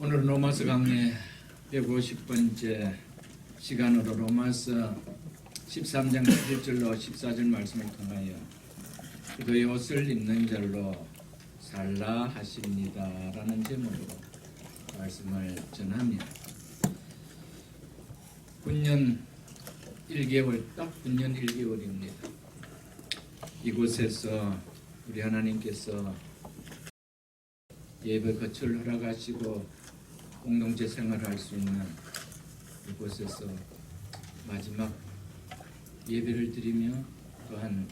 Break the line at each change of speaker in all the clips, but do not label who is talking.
오늘 로마서 강의 150번째 시간으로 로마서 13장 11절로 14절 말씀을 통하여 그의 옷을 입는 자로 살라 하십니다 라는 제목으로 말씀을 전합니다. 9년 1개월, 딱 9년 1개월입니다. 이곳에서 우리 하나님께서 예배 거처를 허락하시고 공동체 생활을 할 수 있는 이곳에서 마지막 예배를 드리며 또한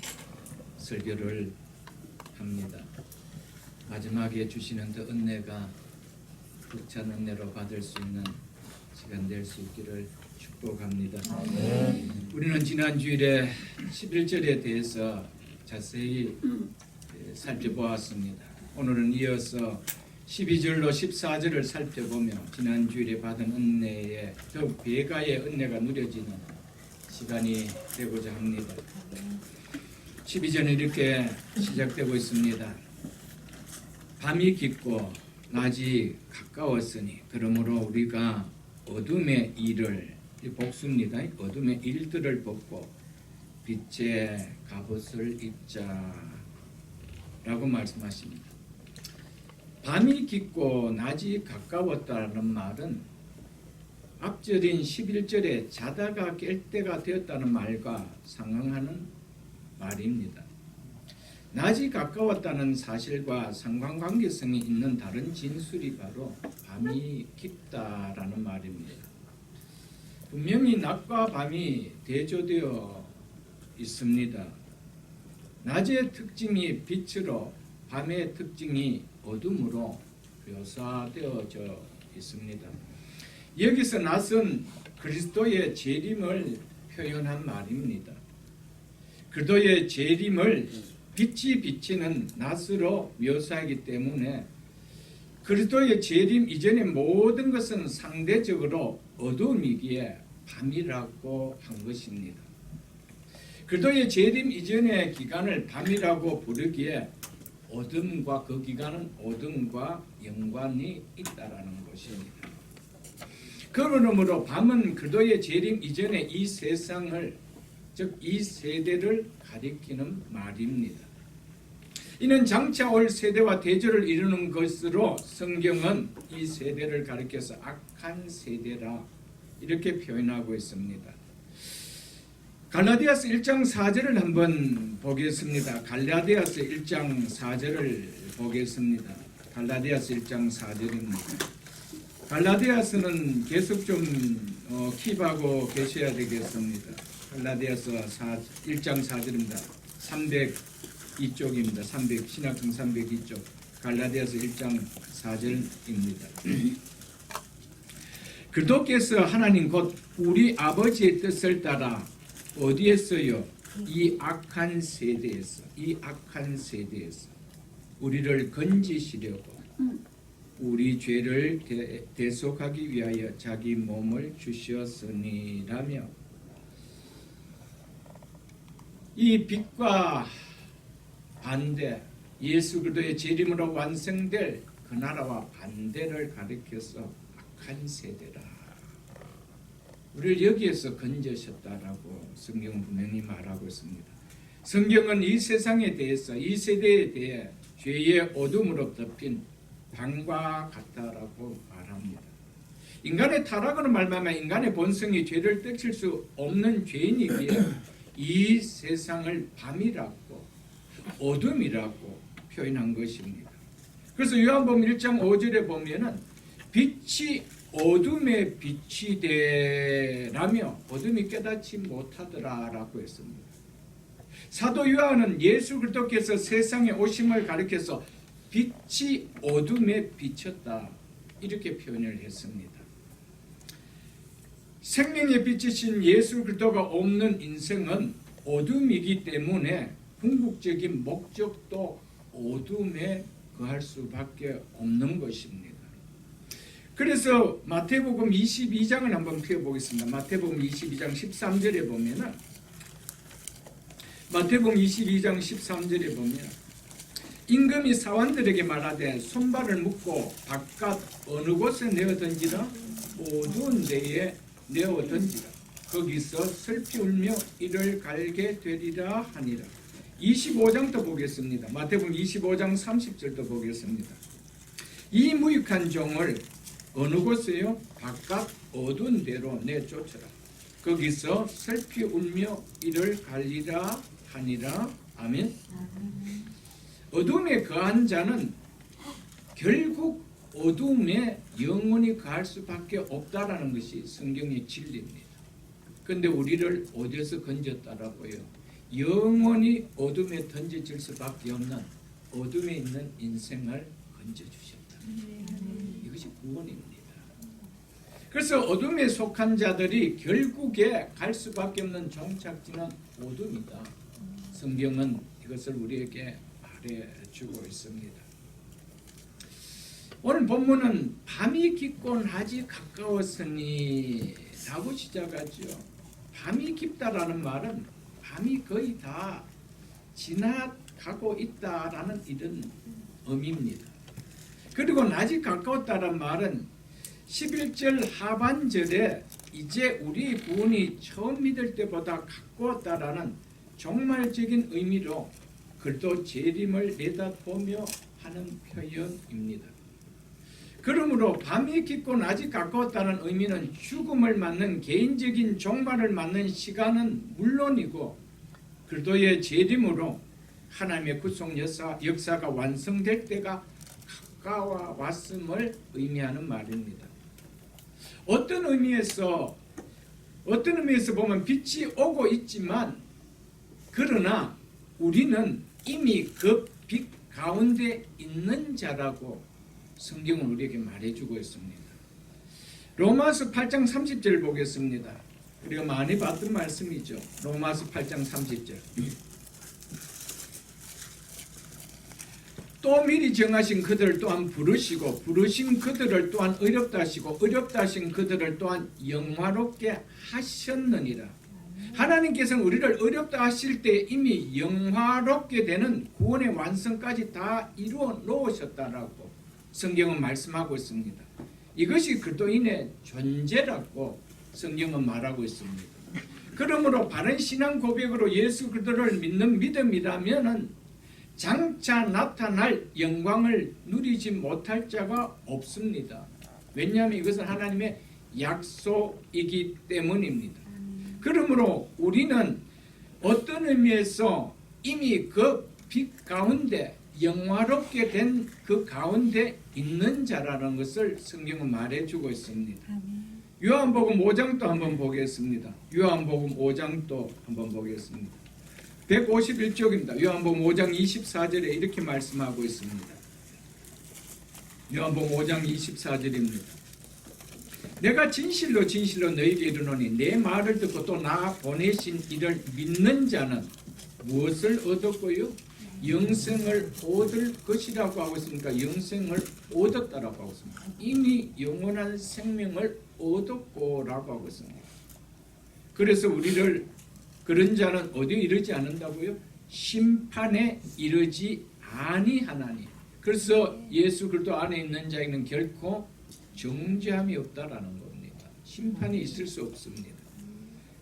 설교를 합니다. 마지막에 주시는 그 은혜가 벅찬 은혜로 받을 수 있는 시간 될 수 있기를 축복합니다. 우리는 지난 주일에 11절에 대해서 자세히 살펴보았습니다. 오늘은 이어서 12절로 14절을 살펴보며 지난 주일에 받은 은혜에 더욱 배가의 은혜가 누려지는 시간이 되고자 합니다. 12절은 이렇게 시작되고 있습니다. 밤이 깊고 낮이 가까웠으니 그러므로 우리가 어둠의 일을, 복수입니다. 어둠의 일들을 벗고 빛의 갑옷을 입자 라고 말씀하십니다. 밤이 깊고 낮이 가까웠다는 말은 앞절인 11절에 자다가 깰 때가 되었다는 말과 상응하는 말입니다. 낮이 가까웠다는 사실과 상관관계성이 있는 다른 진술이 바로 밤이 깊다라는 말입니다. 분명히 낮과 밤이 대조되어 있습니다. 낮의 특징이 빛으로 밤의 특징이 어둠으로 묘사되어져 있습니다. 여기서 낮은 그리스도의 재림을 표현한 말입니다. 그리스도의 재림을 빛이 비치는 낮으로 묘사하기 때문에 그리스도의 재림 이전의 모든 것은 상대적으로 어둠이기에 밤이라고 한 것입니다. 그리스도의 재림 이전의 기간을 밤이라고 부르기에 어둠과 그 기간은 어둠과 연관이 있다라는 것입니다. 그러므로 밤은 그리스도의 재림 이전의 이 세상을, 즉 이 세대를 가리키는 말입니다. 이는 장차 올 세대와 대조를 이루는 것으로 성경은 이 세대를 가리켜서 악한 세대라 이렇게 표현하고 있습니다. 갈라디아서 1장 4절을 한번 보겠습니다. 갈라디아서 1장 4절을 보겠습니다. 갈라디아서 1장 4절입니다. 갈라디아서는 계속 좀 킵하고 계셔야 되겠습니다. 갈라디아서 1장 4절입니다. 302쪽입니다. 신학성 302쪽 갈라디아서 1장 4절입니다. 그리스도께서 하나님 곧 우리 아버지의 뜻을 따라 어디에서요? 이 악한 세대에서 우리를 건지시려고 우리 죄를 대속하기 위하여 자기 몸을 주셨으니라며 이 빛과 반대, 예수 그리스도의 재림으로 완성될 그 나라와 반대를 가리켜서 악한 세대라. 우리를 여기에서 건져셨다라고 성경은 분명히 말하고 있습니다. 성경은 이 세상에 대해서, 이 세대에 대해 죄의 어둠으로 덮인 밤과 같다라고 말합니다. 인간의 타락으로 말미암아 인간의 본성이 죄를 떨칠 수 없는 죄인이기에 이 세상을 밤이라고 어둠이라고 표현한 것입니다. 그래서 요한복음 1장 5절에 보면은 빛이 어둠의 빛이 되라며 어둠이 깨닫지 못하더라라고 했습니다. 사도 요한은 예수 그리스도께서 세상에 오심을 가리켜서 빛이 어둠에 비쳤다 이렇게 표현을 했습니다. 생명의 빛이신 예수 그리스도가 없는 인생은 어둠이기 때문에 궁극적인 목적도 어둠에 거할 수밖에 없는 것입니다. 그래서 마태복음 22장을 한번 펴보겠습니다. 마태복음 22장 13절에 보면은 마태복음 22장 13절에 보면 임금이 사원들에게 말하되 손발을 묶고 바깥 어느 곳에 내어 던지라. 어두운 데에 내어 던지라. 거기서 슬피 울며 이를 갈게 되리라 하니라. 25장도 보겠습니다. 마태복음 25장 30절도 보겠습니다. 이 무익한 종을 어느 곳에요? 바깥 어두운 데로 내쫓으라. 거기서 슬피 울며 이를 갈리라 하니라. 아멘. 어둠에 거한 자는 결국 어둠에 영원히 거할 수밖에 없다라는 것이 성경의 진리입니다. 그런데 우리를 어디서 건졌다라고요? 영원히 어둠에 던져질 수밖에 없는 어둠에 있는 인생을 건져주셨다. 이것이 구원입니다. 그래서 어둠에 속한 자들이 결국에 갈 수밖에 없는 종착지는 어둠이다. 성경은 이것을 우리에게 말해주고 있습니다. 오늘 본문은 밤이 깊고 낮이 가까웠으니 라고 시작하죠. 밤이 깊다라는 말은 밤이 거의 다 지나가고 있다라는 이런 의미입니다. 그리고 낮이 가까웠다는 말은 11절 하반절에 이제 우리 구원이 처음 믿을 때보다 가까웠다라는 종말적인 의미로 그리스도 재림을 내다보며 하는 표현입니다. 그러므로 밤이 깊고 낮이 가까웠다는 의미는 죽음을 맞는 개인적인 종말을 맞는 시간은 물론이고 그리스도의 재림으로 하나님의 구속 역사가 완성될 때가 가까워 왔음을 의미하는 말입니다. 어떤 의미에서 보면 빛이 오고 있지만 그러나 우리는 이미 그 빛 가운데 있는 자라고 성경은 우리에게 말해주고 있습니다. 로마서 8장 30절 보겠습니다. 우리가 많이 봤던 말씀이죠. 로마서 8장 30절. 또 미리 정하신 그들을 또한 부르시고 부르신 그들을 또한 의롭다 하시고 의롭다 하신 그들을 또한 영화롭게 하셨느니라. 하나님께서는 우리를 의롭다 하실 때 이미 영화롭게 되는 구원의 완성까지 다 이루어 놓으셨다라고 성경은 말씀하고 있습니다. 이것이 그리스도인의 존재라고 성경은 말하고 있습니다. 그러므로 바른 신앙 고백으로 예수 그리스도를 믿는 믿음이라면은 장차 나타날 영광을 누리지 못할 자가 없습니다. 왜냐하면 이것은 하나님의 약속이기 때문입니다. 그러므로 우리는 어떤 의미에서 이미 그 빛 가운데 영화롭게 된 그 가운데 있는 자라는 것을 성경은 말해주고 있습니다. 요한복음 5장도 한번 보겠습니다. 요한복음 5장도 한번 보겠습니다. 151쪽입니다. 요한복음 5장 24절에 이렇게 말씀하고 있습니다. 요한복음 5장 24절입니다. 내가 진실로 진실로 너희에게 이르노니 내 말을 듣고 또 나 보내신 이를 믿는 자는 무엇을 얻었고요? 영생을 얻을 것이라고 하고 있으니까 영생을 얻었다라고 하고 있습니다. 이미 영원한 생명을 얻었고라고 하고 있습니다. 그래서 우리를 그런 자는 어디에 이르지 않는다고요? 심판에 이르지 아니하나니. 그래서 예수 그리스도 안에 있는 자에게는 결코 정죄함이 없다라는 겁니다. 심판이 있을 수 없습니다.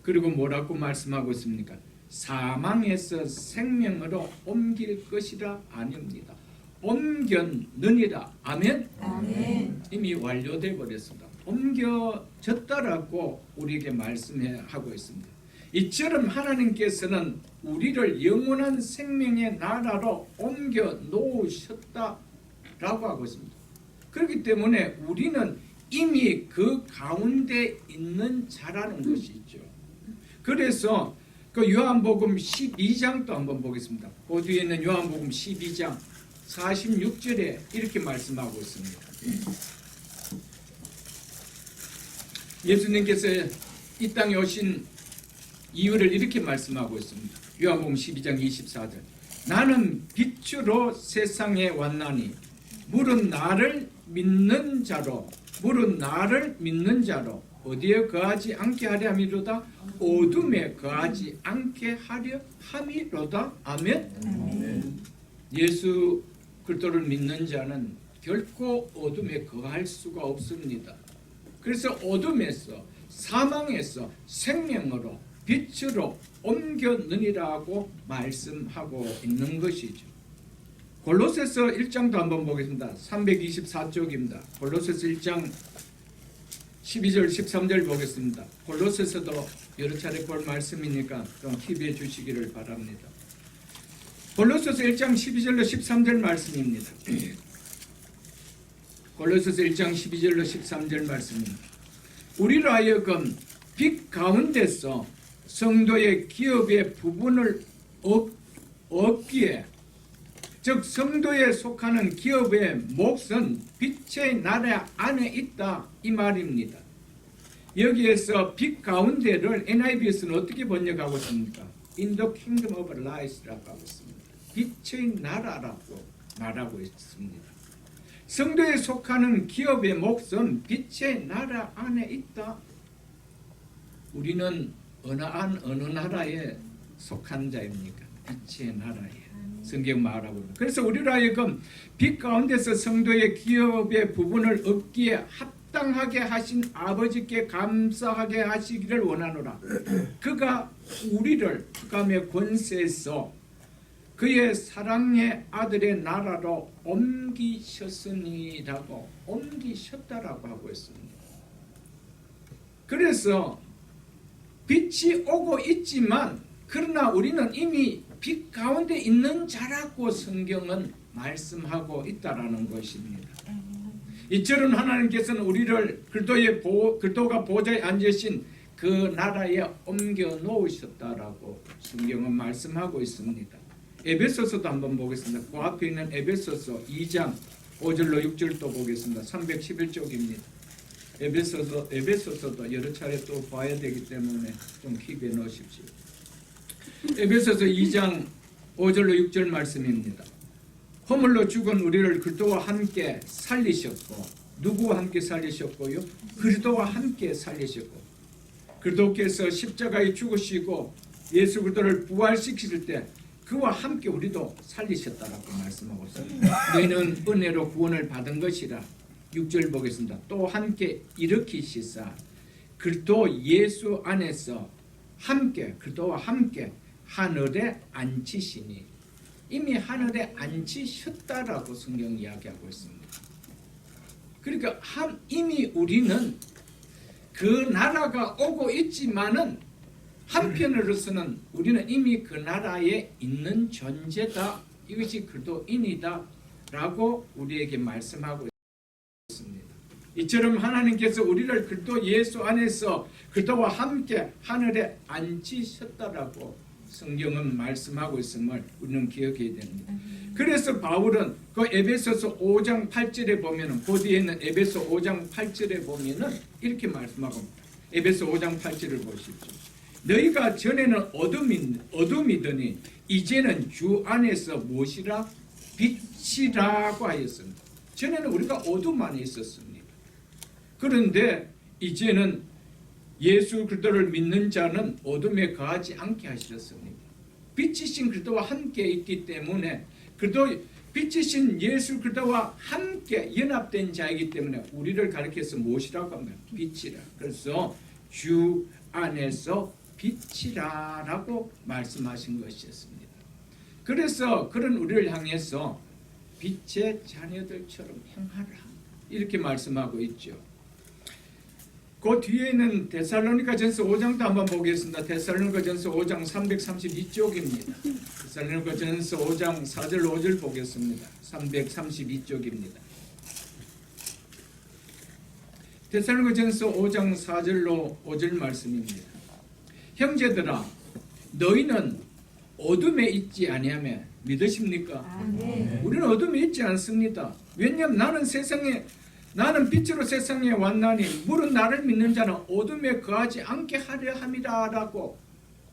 그리고 뭐라고 말씀하고 있습니까? 사망에서 생명으로 옮길 것이라 아닙니다. 옮겼느니라. 아멘? 아멘. 이미 완료되어 버렸습니다. 옮겨졌다라고 우리에게 말씀하고 있습니다. 이처럼 하나님께서는 우리를 영원한 생명의 나라로 옮겨 놓으셨다라고 하고 있습니다. 그렇기 때문에 우리는 이미 그 가운데 있는 자라는 것이죠. 그래서 그 요한복음 12장도 한번 보겠습니다. 그 뒤에 있는 요한복음 12장 46절에 이렇게 말씀하고 있습니다. 예수님께서 이 땅에 오신 이유를 이렇게 말씀하고 있습니다. 요한복음 12장 24절. 나는 빛으로 세상에 왔나니 물은 나를 믿는 자로 어디에 거하지 않게 하려 함이로다. 어둠에 거하지 않게 하려 함이로다. 아멘. 예수 그리스도를 믿는 자는 결코 어둠에 거할 수가 없습니다. 그래서 어둠에서 사망에서 생명으로 빛으로 옮겨느니라고 말씀하고 있는 것이죠. 골로새서 1장도 한번 보겠습니다. 324쪽입니다. 골로새서 1장 12절 13절 보겠습니다. 골로새서도 여러 차례 볼 말씀이니까 좀 기대해 주시기를 바랍니다. 골로새서 1장 12절로 13절 말씀입니다. 골로새서 1장 12절로 13절 말씀입니다. 우리로 하여금 빛 가운데서 성도의 기업의 부분을 얻기에, 즉 성도에 속하는 기업의 몫은 빛의 나라 안에 있다 이 말입니다. 여기에서 빛 가운데를 NIV에서는 어떻게 번역하고 있습니까? In the kingdom of light라고 하고 있습니다. 빛의 나라라고 말하고 있습니다. 성도에 속하는 기업의 몫은 빛의 나라 안에 있다. 우리는 어느 나라에 속한 자입니까? 빛의 나라에. 성경 말하고. 그래서 우리로 하여금 빛 가운데서 성도의 기업의 부분을 얻기에 합당하게 하신 아버지께 감사하게 하시기를 원하노라. 그가 우리를 흑암의 권세에서 그의 사랑의 아들의 나라로 옮기셨으니라고, 옮기셨다라고 하고 있습니다. 그래서 빛이 오고 있지만 그러나 우리는 이미 빛 가운데 있는 자라고 성경은 말씀하고 있다라는 것입니다. 이처럼 하나님께서는 우리를 그리스도가 보좌에 앉으신 그 나라에 옮겨 놓으셨다라고 성경은 말씀하고 있습니다. 에베소서도 한번 보겠습니다. 그 앞에 있는 에베소서 2장 5절로 6절도 보겠습니다. 311쪽입니다. 에베소서도 여러 차례 또 봐야 되기 때문에 좀 기억해 놓으십시오. 에베소서 2장 5절로 6절 말씀입니다. 허물로 죽은 우리를 그리스도와 함께 살리셨고, 누구와 함께 살리셨고요? 그리스도와 함께 살리셨고, 그리스도께서 십자가에 죽으시고 예수 그리스도를 부활시키실 때 그와 함께 우리도 살리셨다라고 말씀하고 있습니다. 너희는 은혜로 구원을 받은 것이라. 6절 보겠습니다. 또 함께 일으키시사 그리스도 예수 안에서 함께, 그리스도와 함께 하늘에 앉히시니. 이미 하늘에 앉히셨다라고 성경 이야기하고 있습니다. 그러니까 이미 우리는 그 나라가 오고 있지만은 한편으로서는 우리는 이미 그 나라에 있는 존재다. 이것이 그리스도인이다 라고 우리에게 말씀하고 있습니다. 이처럼 하나님께서 우리를 그리스도 예수 안에서 그리스도와 함께 하늘에 앉히셨다라고 성경은 말씀하고 있음을 우리는 기억해야 됩니다. 그래서 바울은 그 에베소서 5장 8절에 보면은, 그 뒤에 있는 에베소 5장 8절에 보면은 이렇게 말씀하고 있습니다. 에베소 5장 8절을 보십시오. 너희가 전에는 어둠이더니 이제는 주 안에서 무엇이라? 빛이라고 하였습니다. 전에는 우리가 어둠 안에 있었습니다. 그런데 이제는 예수 그리스도를 믿는 자는 어둠에 거하지 않게 하셨습니다. 빛이신 그리스도와 함께 있기 때문에, 빛이신 예수 그리스도와 함께 연합된 자이기 때문에 우리를 가리켜서 무엇이라고 합니까? 빛이라. 그래서 주 안에서 빛이라라고 말씀하신 것이었습니다. 그래서 그런 우리를 향해서 빛의 자녀들처럼 행하라 이렇게 말씀하고 있죠. 그 뒤에는 데살로니가전서 5장도 한번 보겠습니다. 데살로니가전서 5장 332쪽입니다. 데살로니가전서 5장 4절 5절 보겠습니다. 332쪽입니다. 데살로니가전서 5장 4절로 5절 말씀입니다. 형제들아, 너희는 어둠에 있지 아니하며 믿으십니까?
네.
우리는 어둠에 있지 않습니다. 왜냐하면 나는 빛으로 세상에 왔나니 물은 나를 믿는 자는 어둠에 거하지 않게 하려 함이라라고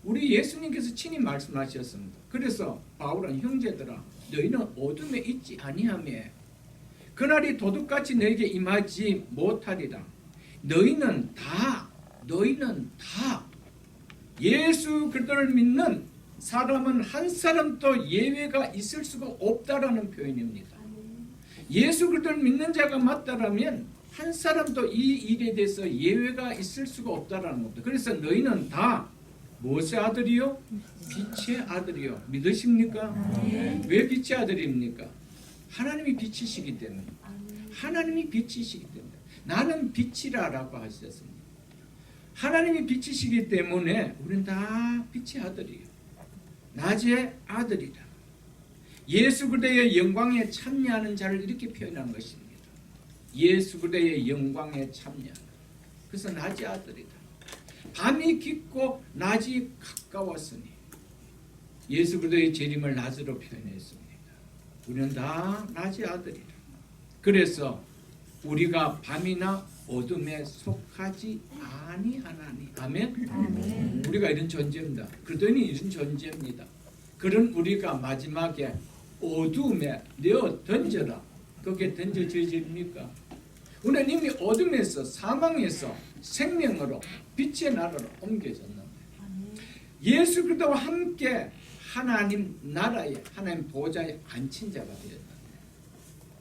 우리 예수님께서 친히 말씀하셨습니다. 그래서 바울은 형제들아, 너희는 어둠에 있지 아니하며 그날이 도둑같이 너에게 임하지 못하리라. 너희는 다 예수 그리스도를 믿는 사람은 한 사람도 예외가 있을 수가 없다라는 표현입니다. 예수 그리스도를 믿는 자가 맞다라면 한 사람도 이 일에 대해서 예외가 있을 수가 없다라는 겁니다. 그래서 너희는 다 무엇의 아들이요? 빛의 아들이요. 믿으십니까? 왜 빛의 아들입니까? 하나님이 빛이시기 때문에. 하나님이 빛이시기 때문에. 나는 빛이라라고 하셨습니다. 하나님이 빛이시기 때문에 우리는 다 빛의 아들이에요. 낮의 아들이다. 예수 그리스도의 영광에 참여하는 자를 이렇게 표현한 것입니다. 예수 그리스도의 영광에 참여하는. 그래서 낮의 아들이다. 밤이 깊고 낮이 가까웠으니 예수 그리스도의 재림을 낮으로 표현했습니다. 우리는 다 낮의 아들이다. 그래서 우리가 밤이나 어둠에 속하지 아니하나니. 아멘? 아멘. 우리가 이런 존재입니다. 그리스도인이 이런 존재입니다. 그런 우리가 마지막에 어둠에 내어 던져라. 그게 던져져집니까? 우리는 이미 어둠에서 사망에서 생명으로 빛의 나라로 옮겨졌는데 예수 그리스도와 함께 하나님 나라에 하나님 보좌에 앉힌 자가 되었는데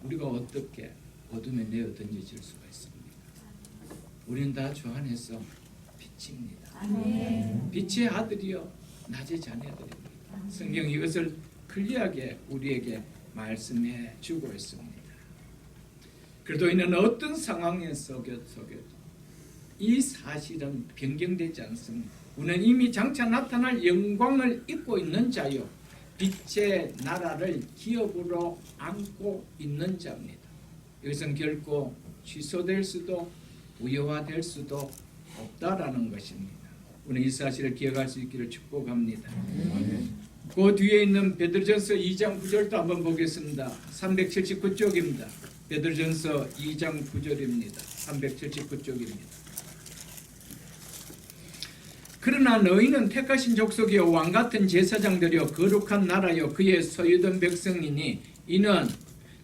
우리가 어떻게 어둠에 내어 던져질 수가 있습니까? 우리는 다 주 안에서 빛입니다. 아멘. 빛의 아들이요 낮의 자녀들입니다. 성경 이것을 클리어하게 우리에게 말씀해 주고 있습니다. 그리스도인은 어떤 상황에 속여도 이 사실은 변경되지 않습니다. 우리는 이미 장차 나타날 영광을 입고 있는 자요 빛의 나라를 기업으로 안고 있는 자입니다. 이것은 결코 취소될 수도 무효화될 수도 없다라는 것입니다. 우리는 이 사실을 기억할 수 있기를 축복합니다. 그 뒤에 있는 베드로전서 2장 9절도 한번 보겠습니다. 379쪽입니다. 베드로전서 2장 9절입니다. 379쪽입니다. 그러나 너희는 택하신 족속이요 왕같은 제사장들이요 거룩한 나라요 그의 소유된 백성이니 이는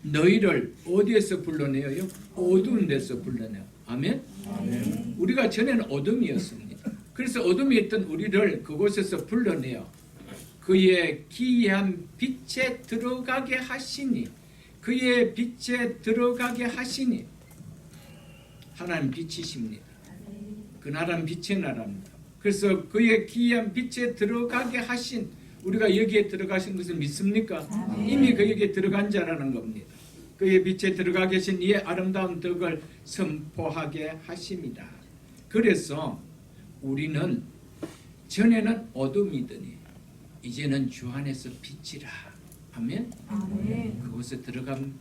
너희를 어디에서 불러내어요? 어두운 데서 불러내요. 아멘? 아멘. 우리가 전에는 어둠이었습니다. 그래서 어둠에 있던 우리를 그곳에서 불러내어 그의 기이한 빛에 들어가게 하시니 그의 빛에 들어가게 하시니 하나님 빛이십니다. 그 나라는 빛의 나라입니다. 그래서 그의 기이한 빛에 들어가게 하신 우리가 여기에 들어가신 것을 믿습니까? 이미 그에게 들어간 자라는 겁니다. 그의 빛에 들어가 계신 이의 아름다운 덕을 선포하게 하십니다. 그래서 우리는 전에는 어둠이더니 이제는 주 안에서 빛이라. 아멘? 아멘. 그곳에 들어간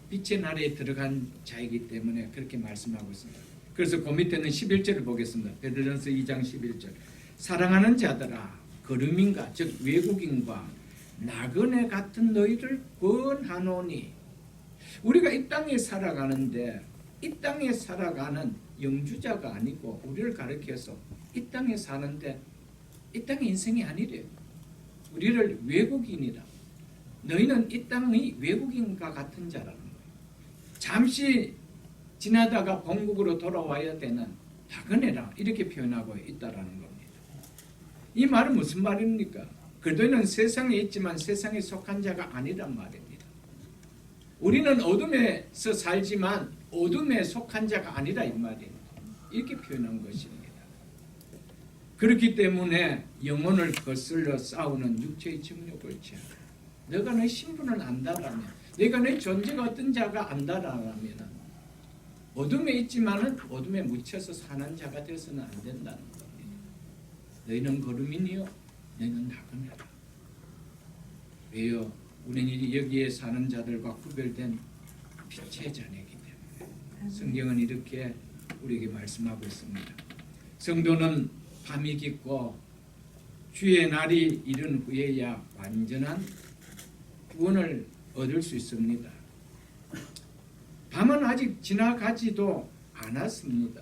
빛의 나라에 들어간 자이기 때문에 그렇게 말씀하고 있습니다. 그래서 그 밑에는 11절을 보겠습니다. 베드로전서 2장 11절. 사랑하는 자들아 거류민과 즉 외국인과 나그네 같은 너희를 권하노니 우리가 이 땅에 살아가는데 이 땅에 살아가는 영주자가 아니고 우리를 가리켜서 이 땅에 사는데 이 땅의 인생이 아니래요. 우리를 외국인이라. 너희는 이 땅의 외국인과 같은 자라는 거예요. 잠시 지나다가 본국으로 돌아와야 되는 나그네라 이렇게 표현하고 있다라는 겁니다. 이 말은 무슨 말입니까? 그들은 세상에 있지만 세상에 속한 자가 아니란 말입니다. 우리는 어둠에서 살지만 어둠에 속한 자가 아니라 이 말입니다. 이렇게 표현한 것입니다. 그렇기 때문에 영혼을 거슬러 싸우는 육체의 정욕을 취하라. 너가 내 신분을 안다라면 내가 내 존재가 어떤 자가 안다라면 어둠에 있지만은 어둠에 묻혀서 사는 자가 되어서는 안 된다는 겁니다. 너희는 거류민이요 너희는 나그네라. 왜요? 우리는 여기에 사는 자들과 구별된 빛의 자녀이기 때문에 성경은 이렇게 우리에게 말씀하고 있습니다. 성도는 밤이 깊고 주의 날이 이른 후에야 완전한 구원을 얻을 수 있습니다. 밤은 아직 지나가지도 않았습니다.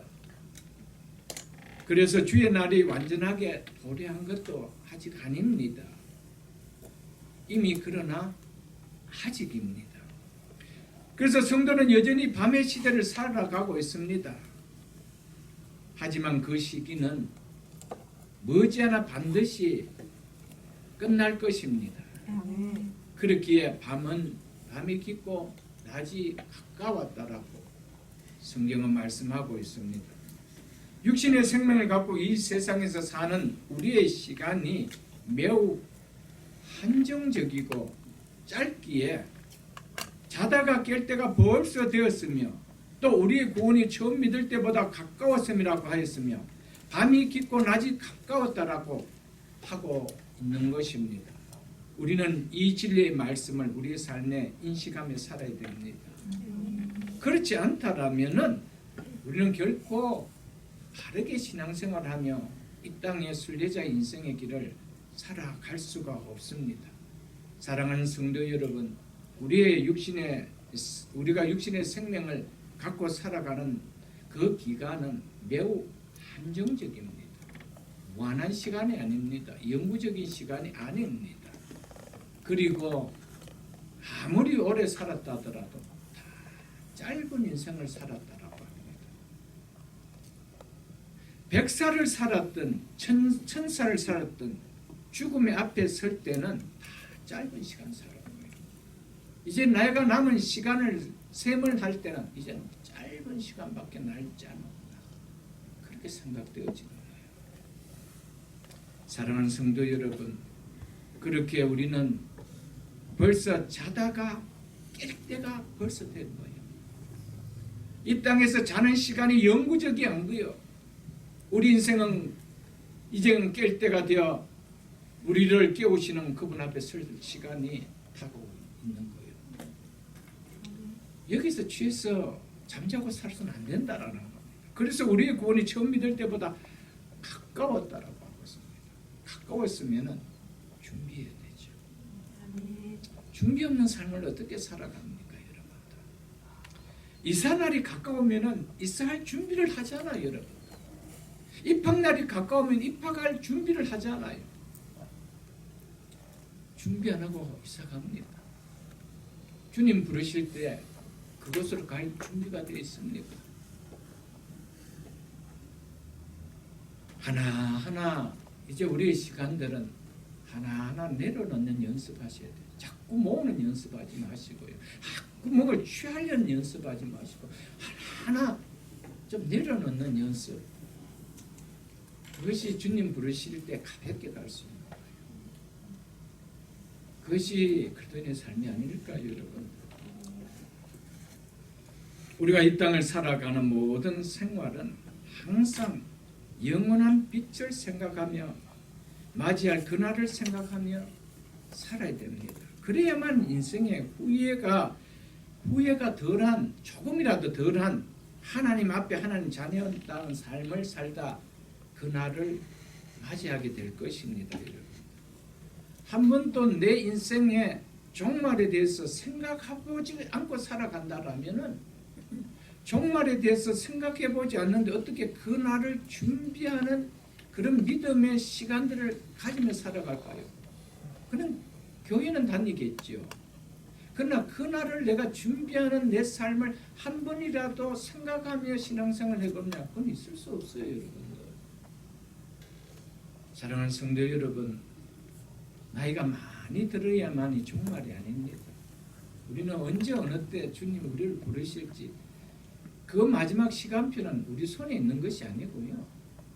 그래서 주의 날이 완전하게 도래한 것도 아직 아닙니다. 이미 그러나 아직입니다. 그래서 성도는 여전히 밤의 시대를 살아가고 있습니다. 하지만 그 시기는 머지않아 반드시 끝날 것입니다. 그렇기에 밤이 깊고 낮이 가까웠다라고 성경은 말씀하고 있습니다. 육신의 생명을 갖고 이 세상에서 사는 우리의 시간이 매우 한정적이고 짧기에 자다가 깰 때가 벌써 되었으며 또 우리의 구원이 처음 믿을 때보다 가까웠음이라고 하였으며 밤이 깊고 낮이 가까웠다라고 하고 있는 것입니다. 우리는 이 진리의 말씀을 우리의 삶에 인식하며 살아야 됩니다. 그렇지 않다라면은 우리는 결코 바르게 신앙생활하며 이 땅의 순례자의 인생의 길을 살아갈 수가 없습니다. 사랑하는 성도 여러분, 우리가 육신의 생명을 갖고 살아가는 그 기간은 매우 한정적입니다. 무한한 시간이 아닙니다. 영구적인 시간이 아닙니다. 그리고 아무리 오래 살았다 하더라도 다 짧은 인생을 살았다라고 합니다. 100살을 살았든 1000살을 살았든 죽음의 앞에 설 때는 다 짧은 시간 살아요. 이제 내가 남은 시간을 셈을 할 때는 이제는 짧은 시간밖에 남지 않는다. 그렇게 생각되어지는 거예요. 사랑하는 성도 여러분, 그렇게 우리는 벌써 자다가 깰 때가 벌써 된 거예요. 이 땅에서 자는 시간이 영구적이 아니고요. 우리 인생은 이제는 깰 때가 되어 우리를 깨우시는 그분 앞에 설 시간이 타고 있는 거예요. 여기서 취해서 잠자고 살아서는 안 된다라는 겁니다. 그래서 우리의 구원이 처음 믿을 때보다 가까웠다라고 하고 있습니다. 가까웠으면 준비해야 되죠. 준비 없는 삶을 어떻게 살아갑니까, 여러분? 이사날이 가까우면은 이사할 준비를 하잖아요, 여러분. 입학날이 가까우면 입학할 준비를 하잖아요. 준비 안 하고 이사 갑니다. 주님 부르실 때 그곳으로 갈 준비가 되어 있습니까? 하나하나 이제 우리의 시간들은 하나하나 내려놓는 연습하셔야 돼요. 자꾸 모으는 연습하지 마시고요. 자꾸 뭔가 취하려는 연습하지 마시고 하나하나 좀 내려놓는 연습. 그것이 주님 부르실 때 가볍게 갈 수 있는 거예요. 그것이 그리스도인의 삶이 아닐까요, 여러분? 우리가 이 땅을 살아가는 모든 생활은 항상 영원한 빛을 생각하며 맞이할 그날을 생각하며 살아야 됩니다. 그래야만 인생의 후회가 덜한, 조금이라도 덜한 하나님 앞에 하나님 자녀다운 삶을 살다 그날을 맞이하게 될 것입니다. 여러분. 한 번도 내 인생의 종말에 대해서 생각해보지 않고 살아간다라면은 종말에 대해서 생각해보지 않는데 어떻게 그날을 준비하는 그런 믿음의 시간들을 가지며 살아갈까요? 그냥 교회는 다니겠죠. 그러나 그날을 내가 준비하는 내 삶을 한 번이라도 생각하며 신앙생활을 해보냐? 그건 있을 수 없어요, 여러분들. 사랑하는 성도 여러분, 나이가 많이 들어야만이 종말이 아닙니다. 우리는 언제 어느 때 주님이 우리를 부르실지 그 마지막 시간표는 우리 손에 있는 것이 아니고요.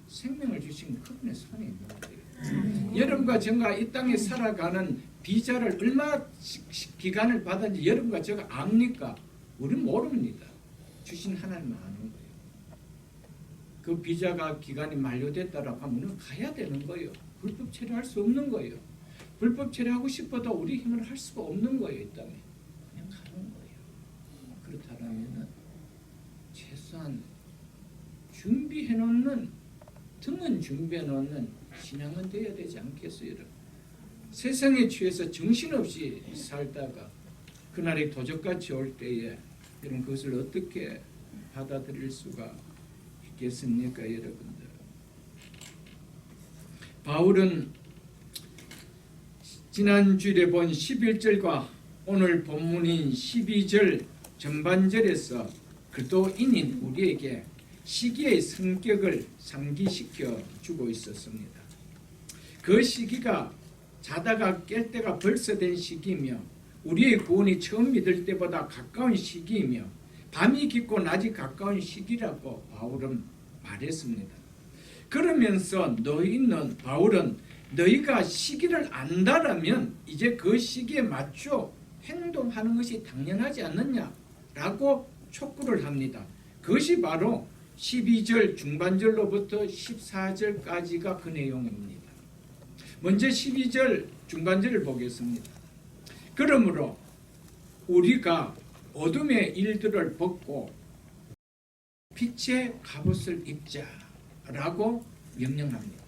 생명을 주신 그분의 손에 있는 거예요. 여러분과 저가 이 땅에 살아가는 비자를 얼마 기간을 받았는지 여러분과 저가 압니까? 우리는 모릅니다. 주신 하나님만 아는 거예요. 그 비자가 기간이 만료됐다라고 하면 우리는 가야 되는 거예요. 불법 체류할 수 없는 거예요. 불법 체류하고 싶어도 우리 힘으로 할 수가 없는 거예요. 이 땅에. 그냥 가는 거예요. 그렇다면 최소한 준비해놓는 등은 준비해놓는 신앙은 되어야 되지 않겠어요, 여러분? 세상에 취해서 정신없이 살다가 그날이 도적같이 올 때에 여러분 그것을 어떻게 받아들일 수가 있겠습니까, 여러분들? 바울은 지난 주일에 본 11절과 오늘 본문인 12절 전반절에서 그리스도인인 우리에게 시기의 성격을 상기시켜 주고 있었습니다. 그 시기가 자다가 깰 때가 벌써 된 시기이며 우리의 구원이 처음 믿을 때보다 가까운 시기이며 밤이 깊고 낮이 가까운 시기라고 바울은 말했습니다. 그러면서 바울은 너희가 시기를 안다라면 이제 그 시기에 맞춰 행동하는 것이 당연하지 않느냐라고 촉구를 합니다. 그것이 바로 12절 중반절로부터 14절까지가 그 내용입니다. 먼저 12절 중반절을 보겠습니다. 그러므로 우리가 어둠의 일들을 벗고 빛의 갑옷을 입자라고 명령합니다.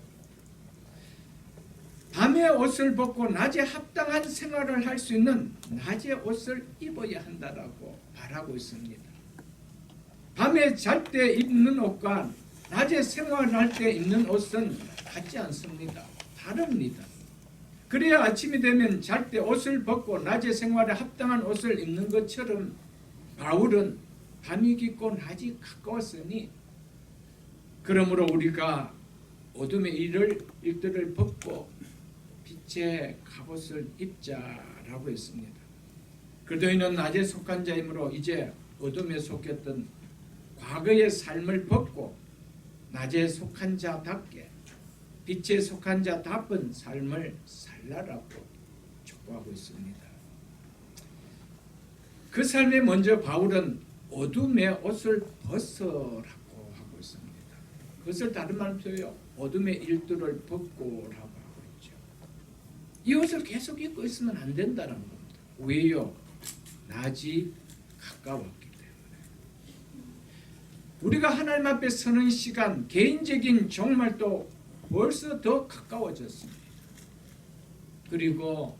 밤의 옷을 벗고 낮에 합당한 생활을 할 수 있는 낮의 옷을 입어야 한다라고 말하고 있습니다. 밤에 잘 때 입는 옷과 낮에 생활할 때 입는 옷은 같지 않습니다. 다릅니다. 그래야 아침이 되면 잘 때 옷을 벗고 낮에 생활에 합당한 옷을 입는 것처럼 바울은 밤이 깊고 낮이 가까웠으니 그러므로 우리가 어둠의 일들을 벗고 빛의 갑옷을 입자라고 했습니다. 그리스도인은 낮에 속한 자이므로 이제 어둠에 속했던 과거의 삶을 벗고 낮에 속한 자답게 빛에 속한 자답은 삶을 살라라고 촉구하고 있습니다. 그 삶에 먼저 바울은 어둠의 옷을 벗어라고 하고 있습니다. 그것을 다른 말로 표현해요. 어둠의 일들을 벗고라고 하고 있죠. 이 옷을 계속 입고 있으면 안 된다는 겁니다. 왜요? 낮이 가까웠기 때문에. 우리가 하나님 앞에 서는 시간, 개인적인 종말도 벌써 더 가까워졌습니다. 그리고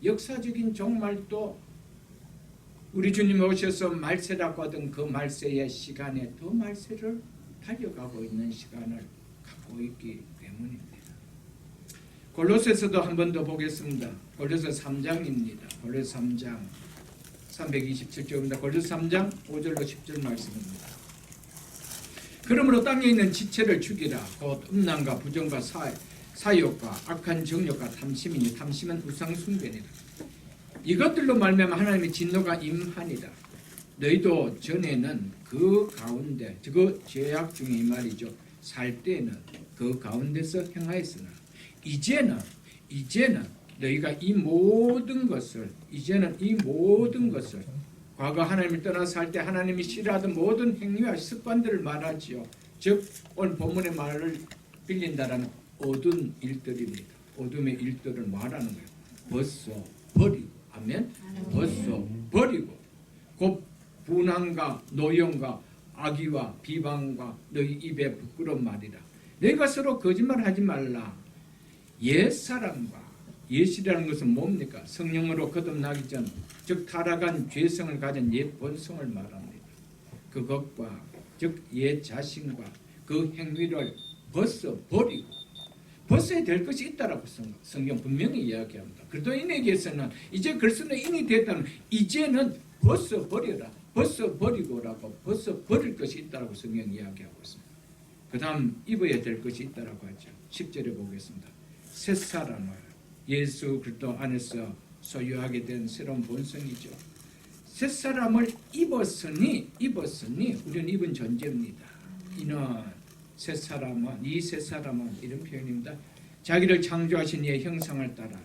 역사적인 종말도 우리 주님 오셔서 말세라고 하던 그 말세의 시간에 더 말세를 달려가고 있는 시간을 갖고 있기 때문입니다. 골로새서도 한 번 더 보겠습니다. 골로새 3장입니다. 골로새 3장 327쪽입니다. 골로새 3장 5절로 10절 말씀입니다. 그러므로 땅에 있는 지체를 죽이라. 곧 음란과 부정과 사욕과 악한 정욕과 탐심이니 탐심은 우상 숭배니라. 이것들로 말미암아 하나님의 진노가 임하니라. 너희도 전에는 그 가운데 그 죄악 중에 이 말이죠. 살 때는 그 가운데서 행하였으나 이제는 너희가 이 모든 것을 과거 하나님을 떠나서 살 때 하나님이 싫어하던 모든 행위와 습관들을 말하지요. 즉 오늘 본문의 말을 빌린다라는 어두운 일들입니다. 어둠의 일들을 말하는 거예요. 벗어 버리고 하면 벗어 버리고 곧 분함과 노염과 악의와 비방과 너희 입에 부끄러운 말이라. 너희가 서로 거짓말하지 말라. 옛이라는 것은 뭡니까? 성령으로 거듭나기 전, 즉 타락한 죄성을 가진 옛 본성을 말합니다. 그것과 즉 옛 자신과 그 행위를 벗어 버리고 벗어야 될 것이 있다라고 성경 분명히 이야기합니다. 그리스도인에게서는 이제 그리스도인이 됐다면 이제는 벗어 버려라, 벗어 버리고라고 벗어 버릴 것이 있다라고 성경 이야기하고 있습니다. 그 다음 입어야 될 것이 있다라고 하죠. 10절에 보겠습니다. 새 사람을 예수 그리스도 안에서 소유하게 된 새로운 본성이죠. 새 사람을 입었으니 우리는 입은 존재입니다. 이는 새 사람은 이런 표현입니다. 자기를 창조하신 이의 형상을 따라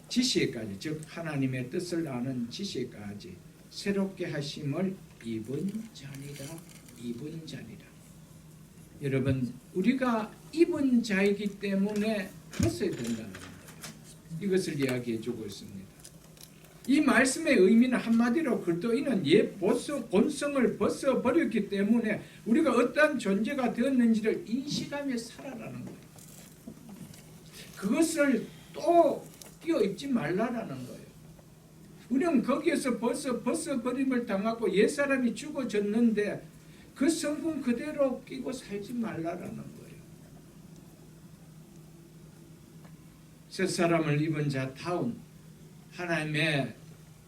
지시에까지 즉 하나님의 뜻을 아는 지시에까지 새롭게 하심을 입은 자니라. 여러분 우리가 입은 자이기 때문에 벗어야 된다는 겁니다. 이것을 이야기해 주고 있습니다. 이 말씀의 의미는 한마디로 그리스도인은 옛 본성을 벗어버렸기 때문에 우리가 어떠한 존재가 되었는지를 인식하며 살아라는 거예요. 그것을 또 끼워입지 말라라는 거예요. 우리는 거기에서 벗어버림을 당하고 옛사람이 죽어졌는데 그 성분 그대로 끼고 살지 말라라는 거예요. 새 사람을 입은 자다운 하나님의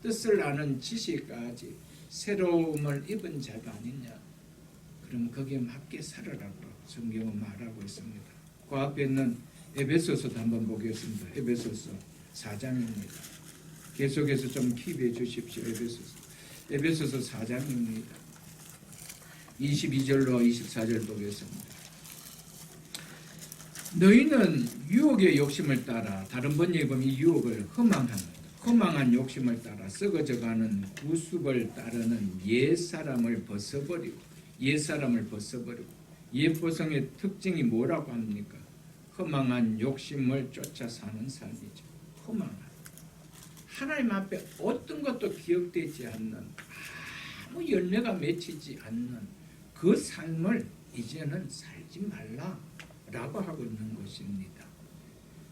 뜻을 아는 지식까지 새로움을 입은 자가 아니냐. 그럼 거기에 맞게 살아라고 성경은 말하고 있습니다. 그 앞에 있는 에베소서도 한번 보겠습니다. 에베소서 4장입니다. 계속해서 좀 킵해 주십시오. 에베소서 4장입니다. 22절로 24절 보겠습니다. 너희는 유혹의 욕심을 따라, 다른 번역에 보면 이 유혹을 허망한 욕심을 따라 썩어져가는 구습을 따르는 옛사람을 벗어버리고 옛보성의 특징이 뭐라고 합니까? 허망한 욕심을 쫓아 사는 삶이죠. 허망한, 하나님 앞에 어떤 것도 기억되지 않는, 아무 열매가 맺히지 않는 그 삶을 이제는 살지 말라라고 하고 있는 것입니다.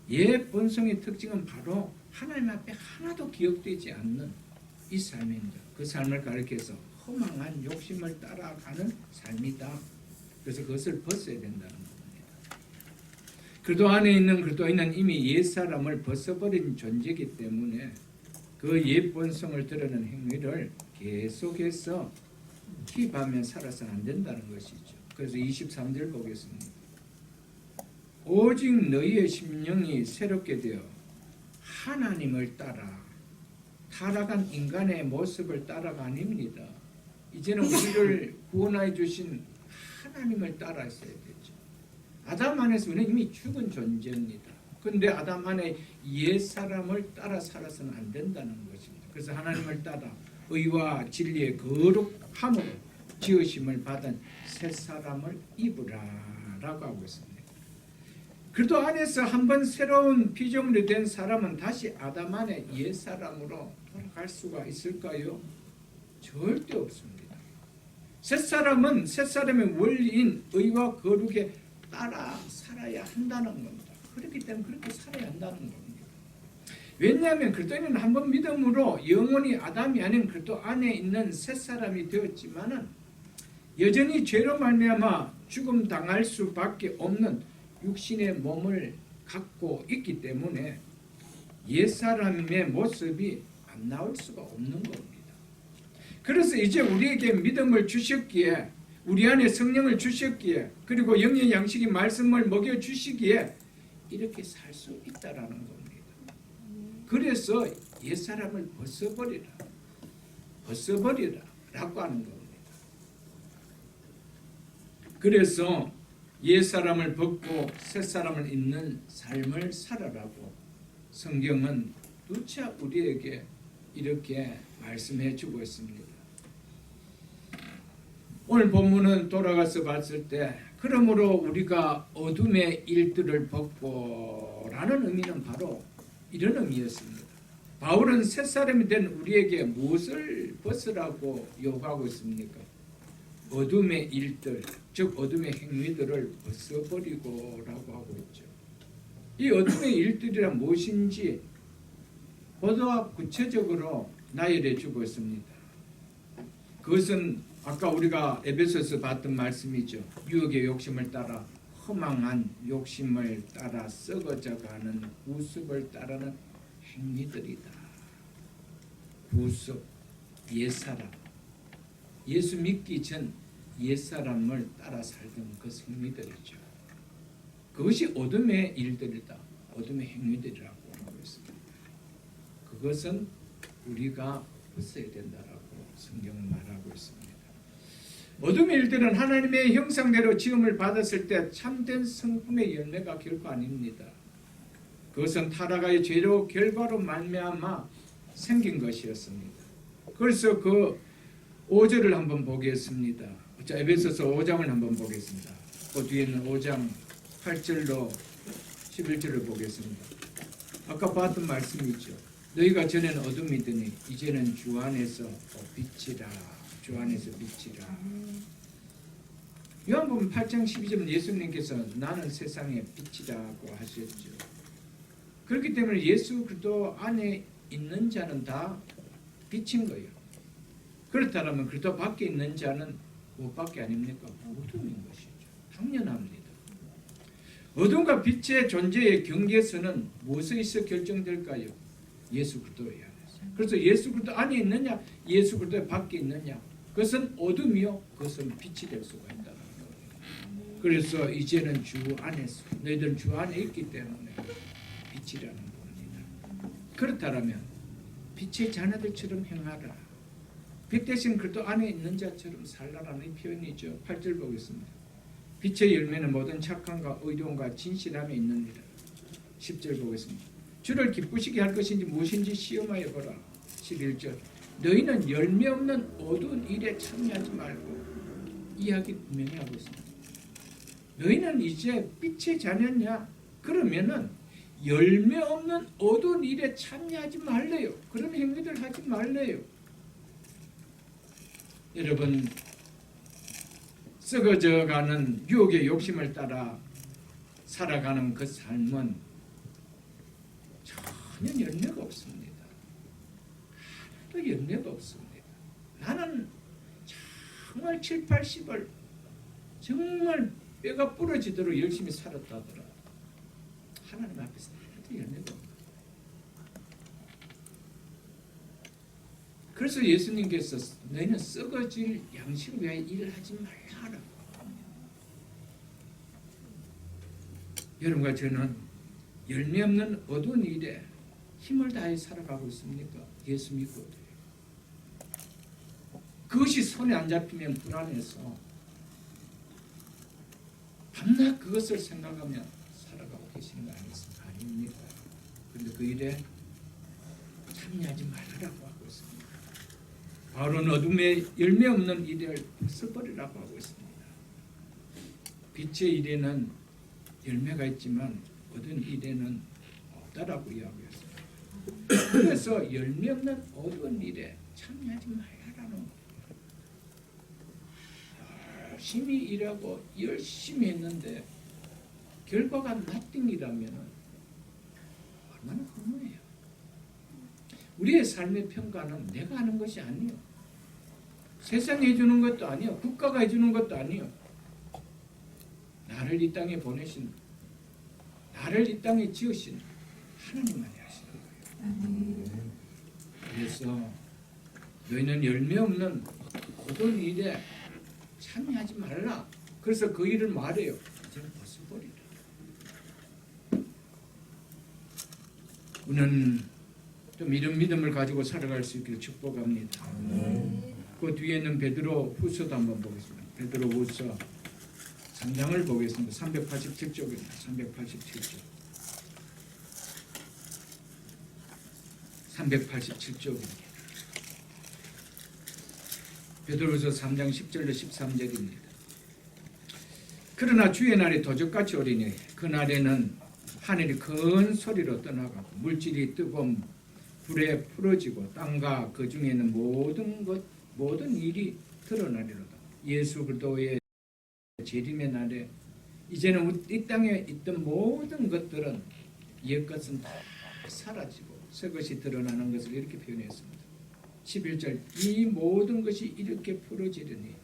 옛 본성의 특징은 바로 하나님 앞에 하나도 기억되지 않는 이 삶입니다. 그 삶을 가리켜서 허망한 욕심을 따라가는 삶이다. 그래서 그것을 벗어야 된다는 겁니다. 그리스도 안에 있는 그리스도인은 이미 옛사람을 벗어버린 존재이기 때문에 그 옛 본성을 드러내는 행위를 계속해서 킵하며 살아서는 안 된다는 것이죠. 그래서 23절 보겠습니다. 오직 너희의 심령이 새롭게 되어 하나님을 따라 타락한 인간의 모습을 따라가 아닙니다. 이제는 우리를 구원하여 주신 하나님을 따라 있어야 되죠. 아담 안에서 우리는 이미 죽은 존재입니다. 그런데 아담 안에 옛사람을 따라 살아서는 안 된다는 것입니다. 그래서 하나님을 따라 의와 진리의 거룩함으로 지으심을 받은 새사람을 입으라라고 하고 있습니다. 그리스도 안에서 한번 새로운 피조물이 된 사람은 다시 아담 안에 옛사람으로 돌아갈 수가 있을까요? 절대 없습니다. 새사람은 새사람의 원리인 의와 거룩에 따라 살아야 한다는 겁니다. 그렇기 때문에 그렇게 살아야 한다는 겁니다. 왜냐하면 그리스도인은 한번 믿음으로 영원히 아담이 아닌 그리스도 안에 있는 새사람이 되었지만은 여전히 죄로 말미암아 죽음 당할 수밖에 없는 육신의 몸을 갖고 있기 때문에 옛사람의 모습이 안 나올 수가 없는 겁니다. 그래서 이제 우리에게 믿음을 주셨기에, 우리 안에 성령을 주셨기에, 그리고 영의 양식이 말씀을 먹여주시기에 이렇게 살 수 있다라는 겁니다. 그래서 옛사람을 벗어버리라 라고 하는 겁니다. 그래서 옛사람을 벗고 새사람을 입는 삶을 살아라고 성경은 누차 우리에게 이렇게 말씀해 주고 있습니다. 오늘 본문은 돌아가서 봤을 때 그러므로 우리가 어둠의 일들을 벗고 라는 의미는 바로 이런 의미였습니다. 바울은 새사람이 된 우리에게 무엇을 벗으라고 요구하고 있습니까? 어둠의 일들, 즉 어둠의 행위들을 벗어버리고 라고 하고 있죠. 이 어둠의 일들이란 무엇인지 보다 구체적으로 나열해 주고 있습니다. 그것은 아까 우리가 에베소서 봤던 말씀이죠. 유혹의 욕심을 따라 허망한 욕심을 따라 썩어져가는 구습을 따르는 행위들이다. 구습, 옛사람, 예수 믿기 전 옛사람을 따라 살던 그 행위들이죠. 그것이 어둠의 일들이다. 어둠의 행위들이라고 하고 있습니다. 그것은 우리가 벗어야 된다라고 성경은 말하고 있습니다. 어둠의 일들은 하나님의 형상대로 지음을 받았을 때 참된 성품의 열매가 결코 아닙니다. 그것은 타락의 죄로 결과로 말미암아 생긴 것이었습니다. 그래서 그 5절을 한번 보겠습니다. 자, 에베소서 5장을 한번 보겠습니다. 그 뒤에는 5장 8절로 11절을 보겠습니다. 아까 봤던 말씀이죠. 너희가 전에는 어둠이더니 이제는 주 안에서 빛이라. 주 안에서 빛이라. 요한복음 8장 12절은 예수님께서 나는 세상의 빛이라고 하셨죠. 그렇기 때문에 예수 그리스도 안에 있는 자는 다 빛인 거예요. 그렇다면 그리스도 밖에 있는 자는 무엇밖에 아닙니까? 어둠인 것이죠. 당연합니다. 어둠과 빛의 존재의 경계선은 무엇에서 결정될까요? 예수 그리스도에 안에서. 그래서 예수 그리스도 안에 있느냐, 예수 그리스도 밖에 있느냐, 그것은 어둠이요, 그것은 빛이 될 수가 있다는 거예요. 그래서 이제는 주 안에서, 너희들은 주 안에 있기 때문에 빛이라는 겁니다. 그렇다면 빛의 자녀들처럼 행하라. 빛 대신 그리스도 안에 있는 자처럼 살라라는 표현이죠. 8절 보겠습니다. 빛의 열매는 모든 착함과 의로움과 진실함에 있느니라. 10절 보겠습니다. 주를 기쁘시게 할 것인지 무엇인지 시험하여 보라. 11절. 너희는 열매 없는 어두운 일에 참여하지 말고, 이야기 분명히 하고 있습니다. 너희는 이제 빛의 자녀냐? 그러면은 열매 없는 어두운 일에 참여하지 말래요. 그런 행위들 하지 말래요. 여러분, 썩어져가는 유혹의 욕심을 따라 살아가는 그 삶은 전혀 열매가 없습니다. 하나도 열매가 없습니다. 나는 정말 7, 80을 정말 뼈가 부러지도록 열심히 살았다더라. 하나님 앞에서 하나도 열매가 없다. 그래서 예수님께서 너희는 썩어질 양식을 위하여 일을 하지 말라. 여러분과 저는 열매 없는 어두운 일에 힘을 다해 살아가고 있습니까? 예수 믿고. 그것이 손에 안 잡히면 불안해서 밤낮 그것을 생각하며 살아가고 계시는 거 아닙니까? 그런데 그 일에 참여하지 말라고 하고 있습니다. 바울은 어둠에 열매 없는 일을 벗어버리라고 하고 있습니다. 빛의 일에는 열매가 있지만 어두운 일에는 없다라고 이야기했습니다. 그래서 열매 없는 어두운 일에 참여하지 말라는 거예요. 열심히 일하고 열심히 했는데 결과가 nothing이라면 얼마나 허무해요. 우리의 삶의 평가는 내가 하는 것이 아니에요. 세상이 해주는 것도 아니에요. 국가가 해주는 것도 아니에요. 나를 이 땅에 보내신, 나를 이 땅에 지으신 하나님만이 하시는 거예요. 그래서 너희는 열매 없는 어떤 일에 참여하지 말라. 그래서 그 일을 말해요. 이제 벗어버리라. 우리는 좀 이런 믿음을 가지고 살아갈 수 있기를 축복합니다. 그 뒤에는 베드로 후서도 한번 보겠습니다. 베드로 후서 3장을 보겠습니다. 387쪽입니다. 387쪽. 387쪽입니다. 베드로후서 3장 10절로 13절입니다. 그러나 주의 날이 도적같이 오리니 그날에는 하늘이 큰 소리로 떠나가고 물질이 뜨거운 불에 풀어지고 땅과 그 중에 있는 모든 일이 드러나리로다. 예수 그리스도의 재림의 날에 이제는 이 땅에 있던 모든 것들은 옛것은 다 사라지고 새 것이 드러나는 것을 이렇게 표현했습니다. 11절. 이 모든 것이 이렇게 풀어지려니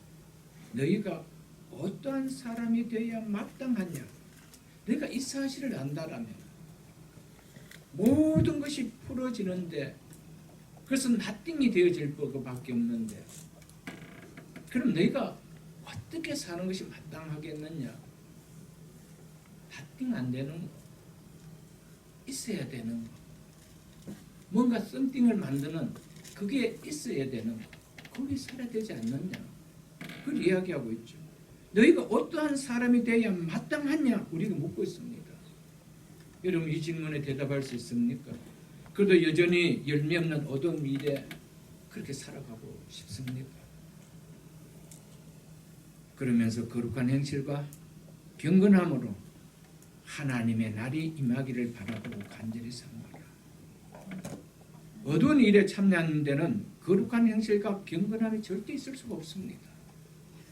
너희가 어떠한 사람이 되어야 마땅하냐. 너희가 이 사실을 안다라면 모든 것이 풀어지는데 그것은 nothing이 되어질 것밖에 없는데 그럼 너희가 어떻게 사는 것이 마땅하겠느냐. nothing 안 되는 거, 있어야 되는 거, 뭔가 something을 만드는 그게 있어야 되는 거, 거기 살아야 되지 않느냐. 그걸 이야기하고 있죠. 너희가 어떠한 사람이 되어야 마땅하냐 우리가 묻고 있습니다. 여러분 이 질문에 대답할 수 있습니까? 그래도 여전히 열매 없는 어두운 일에 그렇게 살아가고 싶습니까? 그러면서 거룩한 행실과 경건함으로 하나님의 날이 임하기를 바라보고 간절히 사모하라. 어두운 일에 참여하는 데는 거룩한 행실과 경건함이 절대 있을 수가 없습니다.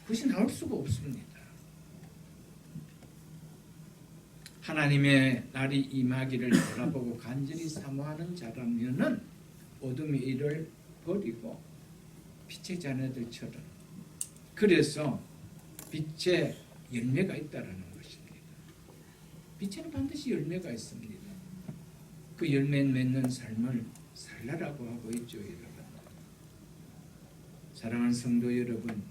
그것이 나올 수가 없습니다. 하나님의 날이 임하기를 바라보고 간절히 사모하는 자라면은 어둠의 일을 버리고 빛의 자녀들처럼, 그래서 빛에 열매가 있다라는 것입니다. 빛에는 반드시 열매가 있습니다. 그 열매 맺는 삶을 살라라고 하고 있죠. 여러분, 사랑하는 성도 여러분,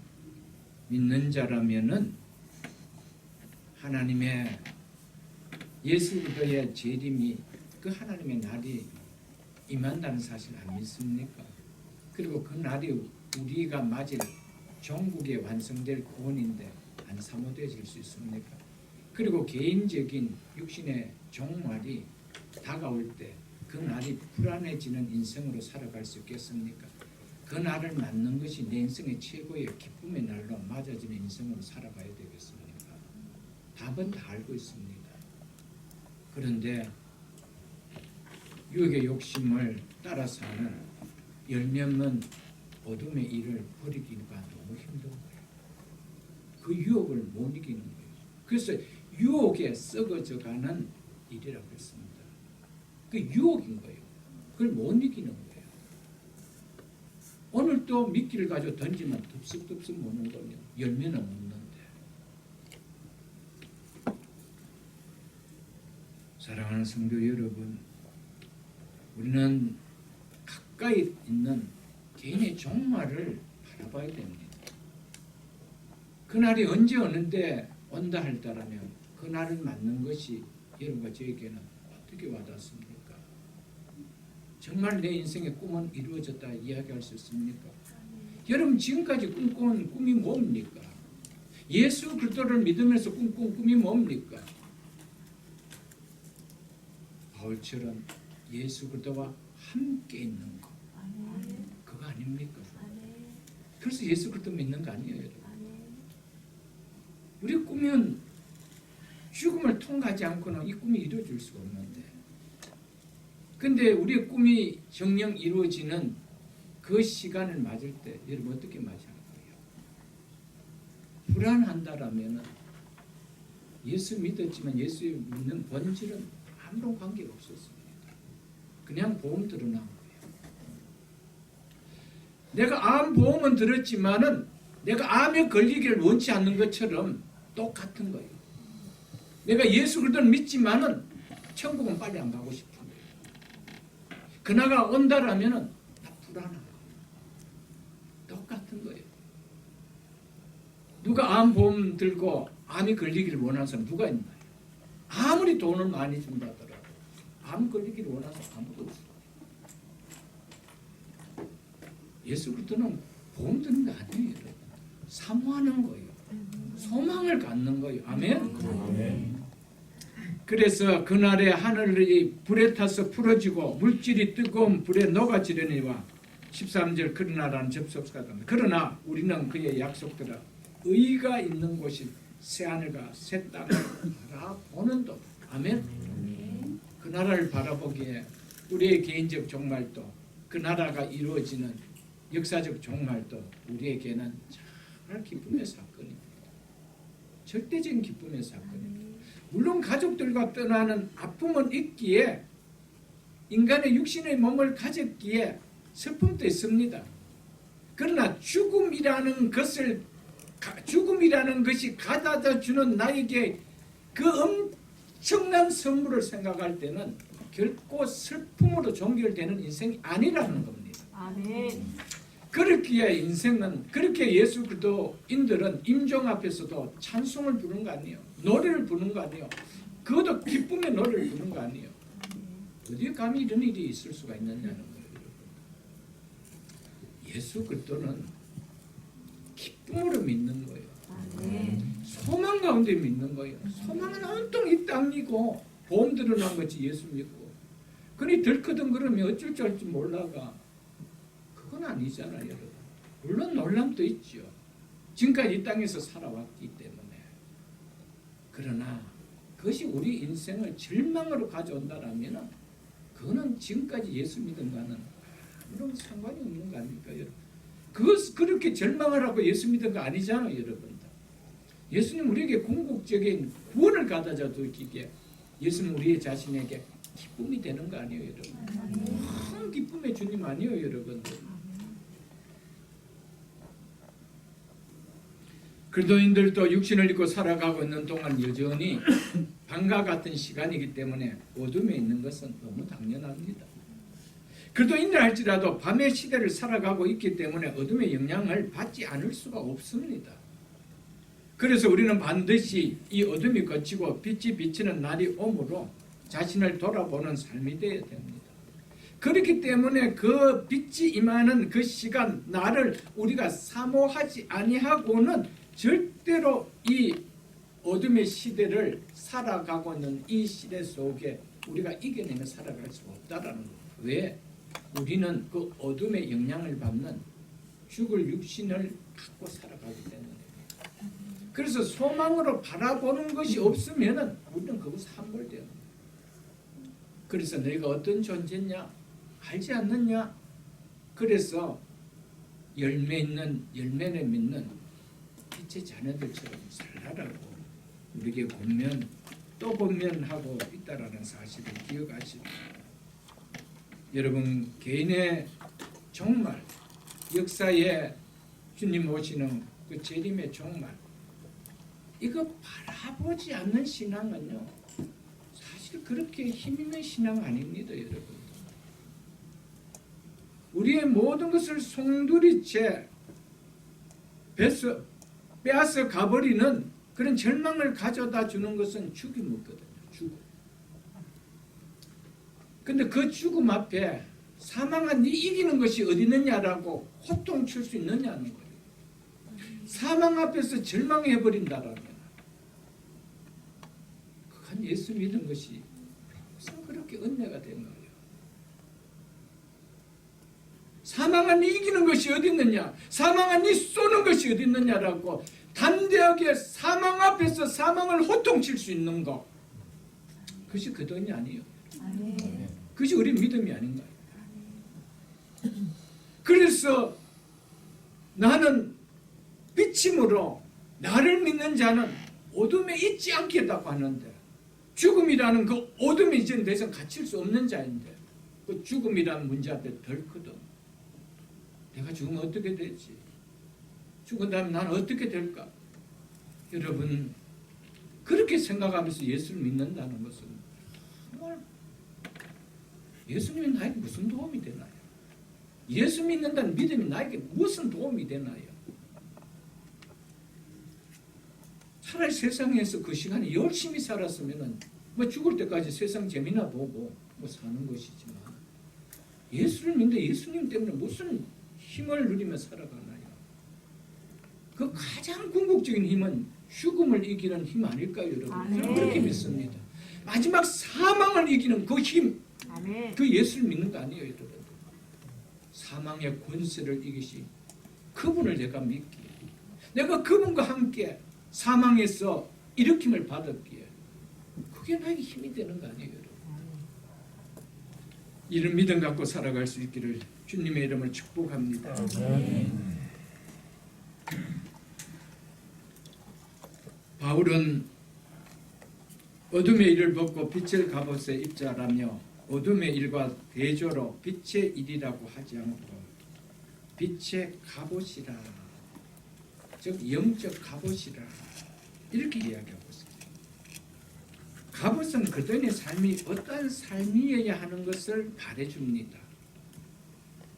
믿는 자라면은 하나님의 예수 그리스도의 재림이, 그 하나님의 날이 임한다는 사실 안 믿습니까? 그리고 그 날이 우리가 맞을 종국에 완성될 구원인데 안 사모되어질 수 있습니까? 그리고 개인적인 육신의 종말이 다가올 때 그 날이 불안해지는 인생으로 살아갈 수 있겠습니까? 그 날을 맞는 것이 내 인생의 최고의 기쁨의 날로 맞아지는 인생으로 살아가야 되겠습니까? 답은 다 알고 있습니다. 그런데 유혹의 욕심을 따라서 하는 열매없는 어둠의 일을 버리기가 너무 힘든 거예요. 그 유혹을 못 이기는 거예요. 그래서 유혹에 썩어져가는 일이라고 했습니다. 그 유혹인 거예요. 그걸 못 이기는 거예요. 오늘 또 미끼를 가지고 던지면 덥석덥석 먹는 거예요. 열매는 없는데. 사랑하는 성도 여러분, 우리는 가까이 있는 개인의 종말을 바라봐야 됩니다. 그날이 언제 오는데 온다 할다라면 그날을 맞는 것이 여러분과 저에게는 어떻게 와닿습니까? 정말 내 인생의 꿈은 이루어졌다 이야기할 수 있습니까? 여러분 지금까지 꿈꾼 꿈이 뭡니까? 예수 그리스도를 믿으면서 꿈꾼 꿈이 뭡니까? 바울처럼 예수 그리스도와 함께 있는 것, 그거 아닙니까? 그래서 예수 그리스도 믿는 거 아니에요, 여러분? 우리 꿈은 죽음을 통과하지 않고는 이 꿈이 이루어질 수가 없는데, 근데 우리의 꿈이 정녕 이루어지는 그 시간을 맞을 때 여러분 어떻게 맞을 거예요? 불안한다라면 예수 믿었지만 예수 믿는 본질은 아무런 관계가 없었습니다. 그냥 보험 들어난 거예요. 내가 암 보험은 들었지만은 내가 암에 걸리기를 원치 않는 것처럼 똑같은 거예요. 내가 예수 그리스도를 믿지만은 천국은 빨리 안 가고 싶은 거예요. 그나가 온다라면은 나 불안한 거예요. 똑같은 거예요. 누가 암 보험 들고 암이 걸리기를 원하는 사람 누가 있나요? 아무리 돈을 많이 준다 하더라도 암 걸리기를 원하는 사람 아무도 없어요. 예수 그리스도는 보험 드는 거 아니에요, 여러분. 사모하는 거예요. 소망을 갖는 거예요. 아멘?
아멘.
그래서 그날에 하늘이 불에 타서 풀어지고 물질이 뜨거운 불에 녹아지려니와 13절 그러나라는 접속사가 그러나 우리는 그의 약속대로 의가 있는 곳이 새하늘과 새 땅을 바라보는 도. 아멘? 그 나라를 바라보기에 우리의 개인적 종말도 그 나라가 이루어지는 역사적 종말도 우리에게는 정말 기쁨의 사건입니다. 절대적인 기쁨의 사건입니다. 물론 가족들과 떠나는 아픔은 있기에 인간의 육신의 몸을 가졌기에 슬픔도 있습니다. 그러나 죽음이라는 것이 가져다 주는 나에게 그 엄청난 선물을 생각할 때는 결코 슬픔으로 종결되는 인생이 아니라는 겁니다.
아멘.
그렇기에 인생은 그렇게 예수 그리스도인들은 임종 앞에서도 찬송을 부르는 거 아니에요. 노래를 부르는 거 아니에요. 그것도 기쁨의 노래를 부르는 거 아니에요. 어디에 감히 이런 일이 있을 수가 있느냐는 거예요. 예수 그리스도는 기쁨으로 믿는 거예요. 소망 가운데 믿는 거예요. 소망은 온통 이 땅이고 보험 들어난 거지 예수 믿고. 그니 덜커덩 그러면 어쩔 줄 알지 몰라가. 그건 아니잖아요, 여러분. 물론 놀람도 있죠. 지금까지 이 땅에서 살아왔기 때문에. 그러나 그것이 우리 인생을 절망으로 가져온다라면 그거는 지금까지 예수 믿은 거는 아무런 상관이 없는 거 아닙니까, 여러분? 그렇게 절망을 하고 예수 믿은 거 아니잖아요, 여러분. 예수님 우리에게 궁극적인 구원을 가져다 주기에 예수님 우리 자신에게 기쁨이 되는 거 아니에요, 여러분? 큰 기쁨의 주님 아니에요, 여러분들? 그리스도인들도 육신을 입고 살아가고 있는 동안 여전히 밤과 같은 시간이기 때문에 어둠에 있는 것은 너무 당연합니다. 그리스도인들 할지라도 밤의 시대를 살아가고 있기 때문에 어둠의 영향을 받지 않을 수가 없습니다. 그래서 우리는 반드시 이 어둠이 거치고 빛이 비치는 날이 오므로 자신을 돌아보는 삶이 되어야 됩니다. 그렇기 때문에 그 빛이 임하는 그 시간 나를 우리가 사모하지 아니하고는 절대로 이 어둠의 시대를 살아가고 있는 이 시대 속에 우리가 이겨내며 살아갈 수 없다라는 거예요. 왜? 우리는 그 어둠의 영향을 받는 죽을 육신을 갖고 살아가기 때문에. 그래서 소망으로 바라보는 것이 없으면은 우리는 그것을 함몰되어. 그래서 너희가 어떤 존재냐 알지 않느냐. 그래서 열매를 맺는 빛의 자녀들처럼 살라라고 우리에게 권면 또 권면하고 있다라는 사실을 기억하시고, 여러분 개인의 정말 역사에 주님 오시는 그 재림의 종말, 이거 바라보지 않는 신앙은요 사실 그렇게 힘있는 신앙 아닙니다. 여러분, 우리의 모든 것을 송두리째 빼앗아 가버리는 그런 절망을 가져다 주는 것은 죽음이거든요. 죽음. 근데 그 죽음 앞에 사망한 네 이기는 것이 어디 있느냐라고 호통칠 수 있느냐는 거예요. 사망 앞에서 절망해버린다라면 그건 예수 믿은 것이 무슨 그렇게 은혜가 된 거예요. 사망한 네 이기는 것이 어디 있느냐, 사망한 네 쏘는 것이 어디 있느냐라고 담대하게 사망 앞에서 사망을 호통칠 수 있는 것, 그것이 그돈이 아니에요. 그것이 우리 믿음이 아닌가요? 그래서 나는 빛임으로 나를 믿는 자는 어둠에 있지 않겠다고 하는데, 죽음이라는 그 어둠에 이제 더 이상 갇힐 수 없는 자인데 그 죽음이라는 문제 앞에 덜거든. 내가 죽으면 어떻게 되지? 죽은 다음에 나는 어떻게 될까? 여러분, 그렇게 생각하면서 예수를 믿는다는 것은 정말 예수님이 나에게 무슨 도움이 되나요? 예수 믿는다는 믿음이 나에게 무슨 도움이 되나요? 차라리 세상에서 그 시간에 열심히 살았으면 뭐 죽을 때까지 세상 재미나 보고 뭐 사는 것이지만, 예수를 믿는데 예수님 때문에 무슨 힘을 누리며 살아가나요? 그 가장 궁극적인 힘은 죽음을 이기는 힘 아닐까요, 여러분? 저는 그렇게 믿습니다. 마지막 사망을 이기는 그 힘, 그 예수를 믿는 거 아니에요, 여러분? 사망의 권세를 이기시 그분을 내가 믿기에, 내가 그분과 함께 사망에서 일으킴을 받았기에 그게 나에게 힘이 되는 거 아니에요, 여러분? 이런 믿음 갖고 살아갈 수 있기를 주님의 이름을 축복합니다. 바울은 어둠의 일을 벗고 빛을 갑옷에 입자라며 어둠의 일과 대조로 빛의 일이라고 하지 않고 빛의 갑옷이라, 즉 영적 갑옷이라 이렇게 이야기하고 있습니다. 갑옷은 그들의 삶이 어떠한 삶이어야 하는 것을 말해줍니다.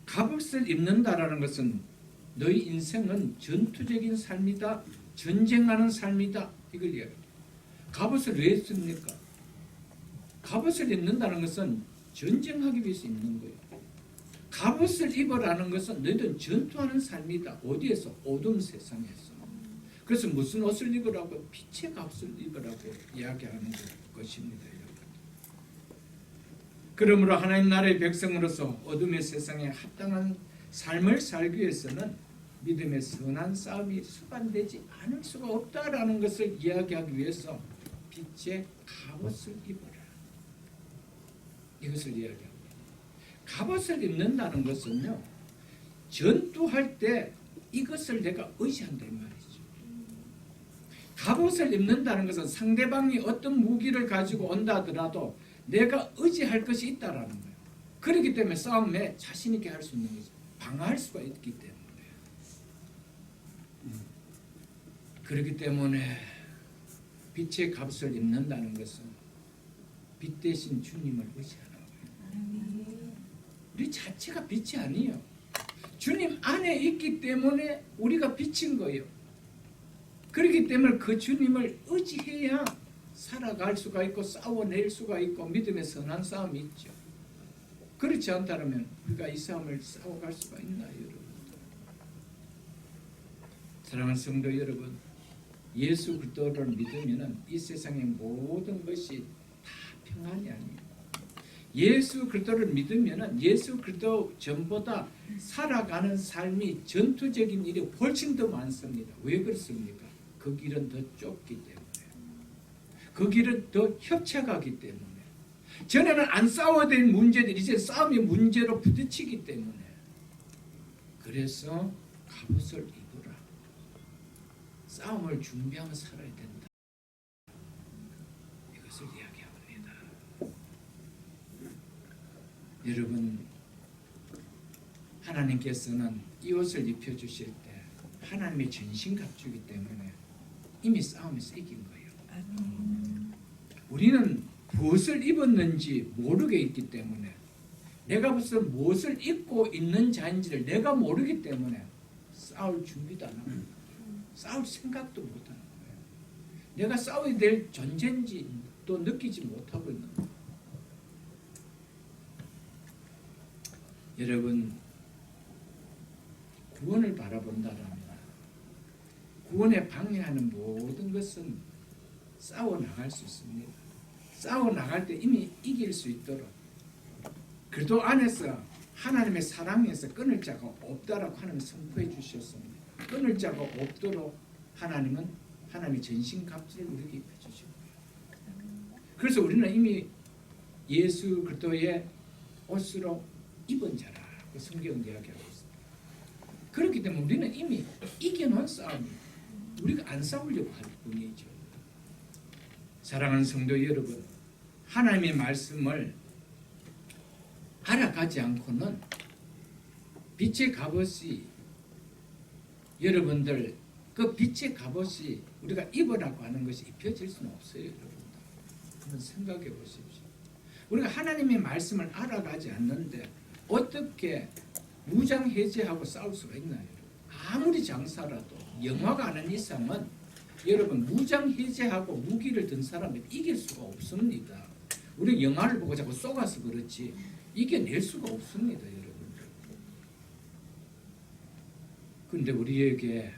갑옷을 입는다라는 것은 너희 인생은 전투적인 삶이다, 전쟁하는 삶이다, 이걸 이야기합니다. 갑옷을 왜 씁니까? 갑옷을 입는다는 것은 전쟁하기 위해서 입는 거예요. 갑옷을 입으라는 것은 너희들은 전투하는 삶이다. 어디에서? 어둠 세상에서. 그래서 무슨 옷을 입으라고? 빛의 갑옷을 입으라고 이야기하는 것입니다. 그러므로 하나님 나라의 백성으로서 어둠의 세상에 합당한 삶을 살기 위해서는 믿음의 선한 싸움이 수반되지 않을 수가 없다라는 것을 이야기하기 위해서 빛의 갑옷을 입어라, 이것을 이야기합니다. 갑옷을 입는다는 것은요, 전투할 때 이것을 내가 의지한다 이 말이죠. 갑옷을 입는다는 것은 상대방이 어떤 무기를 가지고 온다 하더라도 내가 의지할 것이 있다라는 거예요. 그렇기 때문에 싸움에 자신 있게 할 수 있는 거죠. 방어할 수가 있기 때문에. 그렇기 때문에 빛의 갑옷을 입는다는 것은 빛 대신 주님을 의지하는 거예요. 우리 자체가 빛이 아니에요. 주님 안에 있기 때문에 우리가 빛인 거예요. 그렇기 때문에 그 주님을 의지해야 살아갈 수가 있고 싸워낼 수가 있고 믿음의 선한 싸움이 있죠. 그렇지 않다면 우리가 이 싸움을 싸워갈 수가 있나요, 여러분? 사랑하는 성도 여러분, 예수 그리스도를 믿으면 이 세상의 모든 것이 다 평안이 아니에요. 예수 그리스도를 믿으면 예수 그리스도 전보다 살아가는 삶이 전투적인 일이 훨씬 더 많습니다. 왜 그렇습니까? 그 길은 더 좁기 때문에, 그 길은 더 협착하기 때문에, 전에는 안 싸워야 될 문제들이 이제 싸움의 문제로 부딪히기 때문에, 그래서 갑옷을 입으라. 싸움을 준비하며 살아야 된다. 이것을 이야기합니다. 여러분, 하나님께서는 이 옷을 입혀주실 때 하나님의 전신 갑주기 때문에 이미 싸움에서 이긴 거예요. 우리는 무엇을 입었는지 모르게 있기 때문에, 내가 무슨 무엇을 입고 있는 자인지를 내가 모르기 때문에 싸울 준비도 안 하고 싸울 생각도 못 하는 거예요. 내가 싸워야 될 존재인지 또 느끼지 못하고 있는 거예요. 여러분, 구원을 바라본다면 구원에 방해하는 모든 것은 싸워 나갈 수 있습니다. 싸워 나갈 때 이미 이길 수 있도록 그리스도 안에서 하나님의 사랑에서 끊을 자가 없다라고 하나님 선포해 주셨습니다. 끊을 자가 없도록 하나님은 하나님의 전신갑주를 우리에게 입혀주신 거예요. 그래서 우리는 이미 예수 그리스도의 옷으로 입은 자라고 성경은 이야기하고 있습니다. 그렇기 때문에 우리는 이미 이겨놓은 싸움입니다. 우리가 안 싸우려고 할 뿐이죠. 사랑하는 성도 여러분, 하나님의 말씀을 알아가지 않고는 빛의 갑옷이, 여러분들 그 빛의 갑옷이 우리가 입으라고 하는 것이 입혀질 수는 없어요. 여러분들 한번 생각해 보십시오. 우리가 하나님의 말씀을 알아가지 않는데 어떻게 무장 해제하고 싸울 수가 있나요? 아무리 장사라도 영화가 아닌 이상은 여러분 무장 해제하고 무기를 든 사람을 이길 수가 없습니다. 우리 영화를 보고 자꾸 쏘가서 그렇지 이겨낼 수가 없습니다, 여러분들. 그런데 우리에게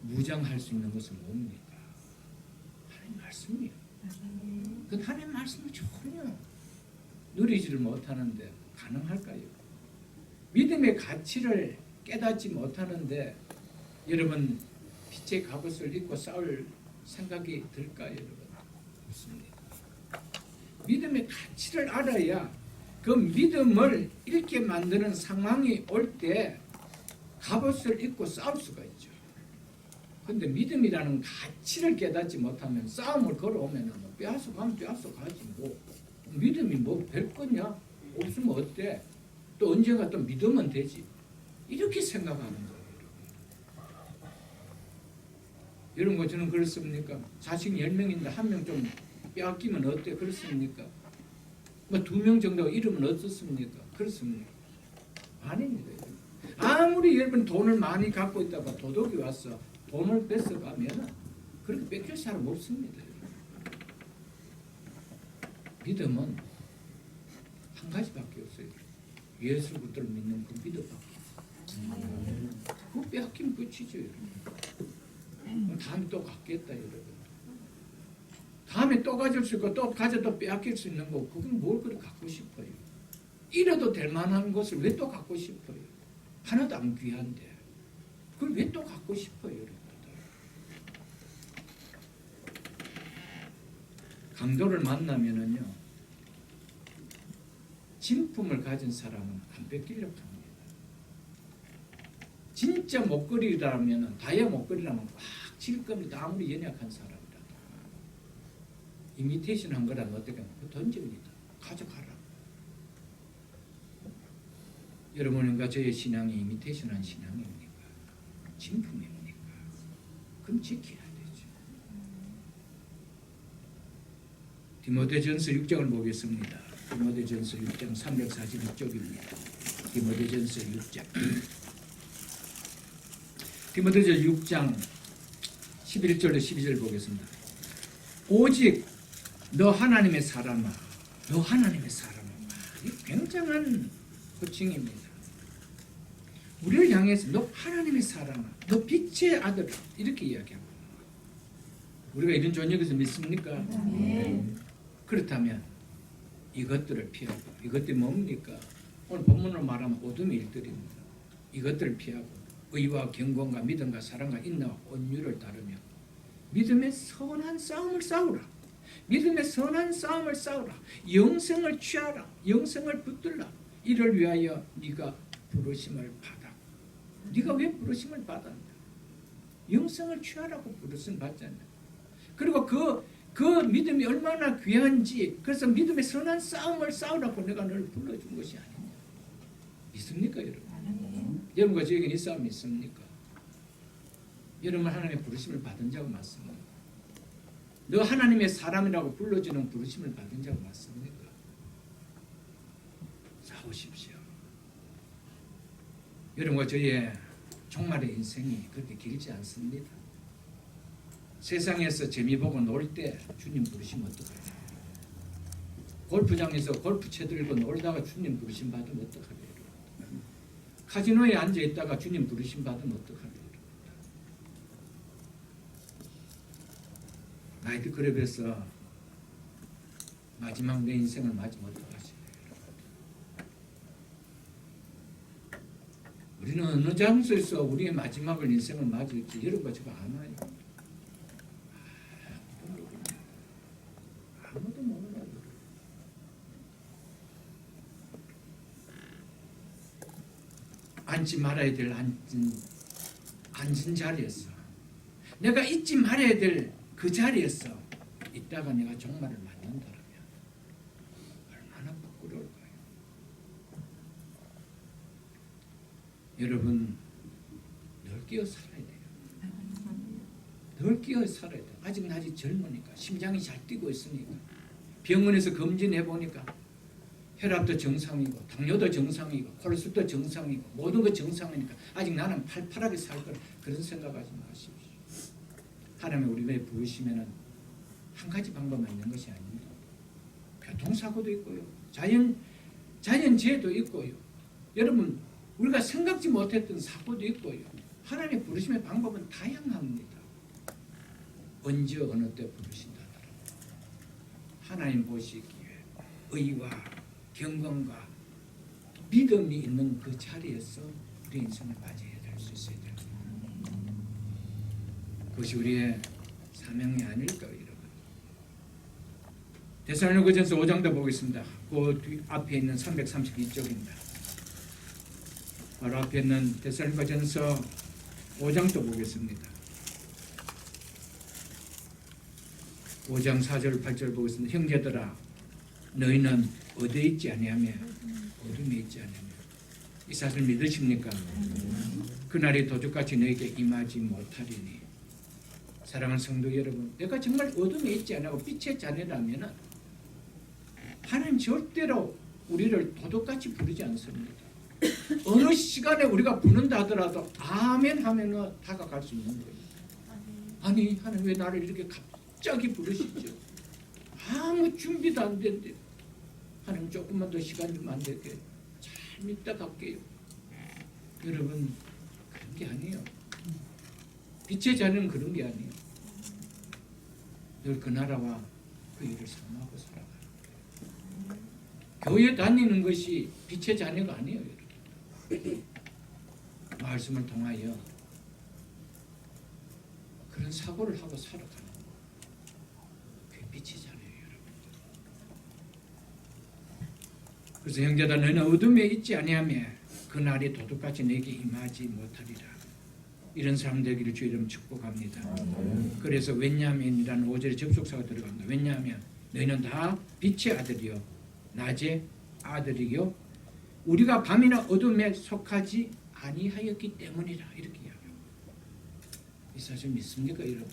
무장할 수 있는 것은 뭡니까? 하나님 말씀이에요. 그 하나님 말씀을 전혀 누리지를 못하는데 가능할까요? 믿음의 가치를 깨닫지 못하는데 여러분 빛의 갑옷을 입고 싸울 생각이 들까요, 여러분? 없습니다. 믿음의 가치를 알아야 그 믿음을 잃게 만드는 상황이 올 때 갑옷을 입고 싸울 수가 있죠. 그런데 믿음이라는 가치를 깨닫지 못하면 싸움을 걸어오면 빼앗아 가면 빼앗아 가지 뭐 믿음이 뭐 별거냐? 없으면 어때? 또 언젠가 또 믿으면 되지. 이렇게 생각하는 거예요. 여러분, 저는 그렇습니까? 자식 10명인데 1명 좀 빼앗기면 어때? 그렇습니까? 뭐 2명 정도 잃으면 어떻습니까? 그렇습니까? 아닙니다. 아무리 여러분 돈을 많이 갖고 있다가 도둑이 와서 돈을 뺏어가면 그렇게 뺏길 사람 없습니다. 믿음은 한 가지밖에 없어요. 예수 그리스도를 믿는 그 믿음밖에 없어요. 그거 빼앗기면 끝이죠. 다음에 또 갖겠다, 여러분. 다음에 또 가질 수 있고 또 가져 또 빼앗길 수 있는 거, 그건 뭘 그렇게 갖고 싶어요? 이래도 될 만한 것을 왜 또 갖고 싶어요? 하나도 안 귀한데 그걸 왜 또 갖고 싶어요, 여러분들? 강도를 만나면은요, 진품을 가진 사람은 안 뺏기려고 합니다. 진짜 목걸이라면, 다이아 목걸이라면 꽉 질 겁니다. 아무리 연약한 사람이라도. 이미테이션 한 거라면 어떻게 하면 던집니다. 가져가라. 여러분과 저의 신앙이 이미테이션한 신앙입니까? 진품입니까? 그럼 지켜야 되죠. 디모데전서 6장을 보겠습니다. 디모데전서 6장 346쪽입니다. 디모데전서 6장. 디모데전서 6장 11절로 12절 보겠습니다. 오직 너 하나님의 사람아, 너 하나님의 사람아, 굉장한 호칭입니다. 우리를 향해서 너 하나님의 사랑아, 너 빛의 아들아 이렇게 이야기하고 우리가 이런 존재에서 믿습니까? 그렇다면 이것들을 피하고 이것들이 뭡니까? 오늘 본문으로 말하면 어둠의 일들입니다. 이것들을 피하고 의와 경건과 믿음과 사랑과 인내와 온유를 따르며 믿음의 선한 싸움을 싸우라. 믿음의 선한 싸움을 싸우라. 영생을 취하라. 영생을 붙들라. 이를 위하여 네가 부르심을 받아. 네가 왜 부르심을 받았냐? 영생을 취하라고 부르심 받잖아. 그리고 그 믿음이 얼마나 귀한지 그래서 믿음의 선한 싸움을 싸우라고 내가 너를 불러준 것이 아니냐. 믿습니까 여러분? 여러분과 저에게 이 싸움이 있습니까? 여러분 하나님의 부르심을 받은 자가 맞습니까? 너 하나님의 사람이라고 불러주는 부르심을 받은 자가 맞습니까? 싸우십시오. 여러분과 저의 종말의 인생이 그렇게 길지 않습니다. 세상에서 재미 보고 놀 때 주님 부르시면 어떡하냐? 골프장에서 골프채 들고 놀다가 주님 부르심 받으면 어떡하냐? 카지노에 앉아 있다가 주님 부르심 받으면 어떡하냐? 나이트클럽에서 마지막 내 인생을 맞으면 어떡하지? 우리는 어느 장소에서 우리의 마지막을 인생을 맞을지 여러분과 제가 아나요? 아무도 몰라요. 앉지 말아야 될 앉은 자리에서 내가 잊지 말아야 될 그 자리에서 있다가 내가 종말을 맞는다면 얼마나 부끄러울까요? 여러분 늘 끼어 살아야 돼요. 늘 끼어 살아야 돼요. 아직 젊으니까 심장이 잘 뛰고 있으니까 병원에서 검진해 보니까 혈압도 정상이고 당뇨도 정상이고 콜레스테롤도 정상이고 모든 것 정상이니까 아직 나는 팔팔하게 살 거라 그런 생각하지 마십시오. 하나님의 우리를 부르시면은 한 가지 방법만 있는 것이 아닙니다. 교통사고도 있고요. 자연재해도 있고요. 여러분 우리가 생각지 못했던 사고도 있고요. 하나님의 부르심의 방법은 다양합니다. 언제 어느 때 부르신다. 하나님 보시기에 의와 경건과 믿음이 있는 그 자리에서 우리 인생을 맞이해야 될 수 있어야 됩니다. 그것이 우리의 사명이 아닐까 여러분. 데살로니가전서 5장도 보겠습니다. 그 앞에 있는 332쪽입니다. 바로 앞에 있는 데살로니가전서 5장도 보겠습니다. 5장 4절 8절 보겠습니다. 형제들아 너희는 어디에 있지 아니하며 어둠에 있지 아니하며 이 사실 믿으십니까? 그날이 도둑같이 너에게 임하지 못하리니. 사랑하는 성도 여러분, 내가 정말 어둠에 있지 않고 빛의 자녀라면 하나님 절대로 우리를 도둑같이 부르지 않습니다. 어느 시간에 우리가 부른다 하더라도 아멘 하면 다가갈 수 있는 거예요. 아니 하나님 왜 나를 이렇게 갑자기 부르시죠? 아무 준비도 안 된대. 하나님 조금만 더 시간 좀 안 될게 잘 믿다 갈게요. 여러분 그런 게 아니에요. 빛의 자녀는 그런 게 아니에요. 늘 그 나라와 그 일을 사모하고 살아가는 거예요. 교회 다니는 것이 빛의 자녀가 아니에요. 여러분. 말씀을 통하여 그런 사고를 하고 살아가는 거예요. 그게 빛의 자녀예요. 여러분. 그래서 형제다 너는 어둠에 있지 아니하며 그 날이 도둑같이 내게 임하지 못하리라. 이런 사람 되기를 주의 이름 축복합니다. 그래서 왜냐하면이라는 5절에 접속사가 들어갑니다. 왜냐하면 너희는 다 빛의 아들이요 낮의 아들이요 우리가 밤이나 어둠에 속하지 아니하였기 때문이라. 이렇게 이야기합니다. 이 사실 믿습니까 여러분?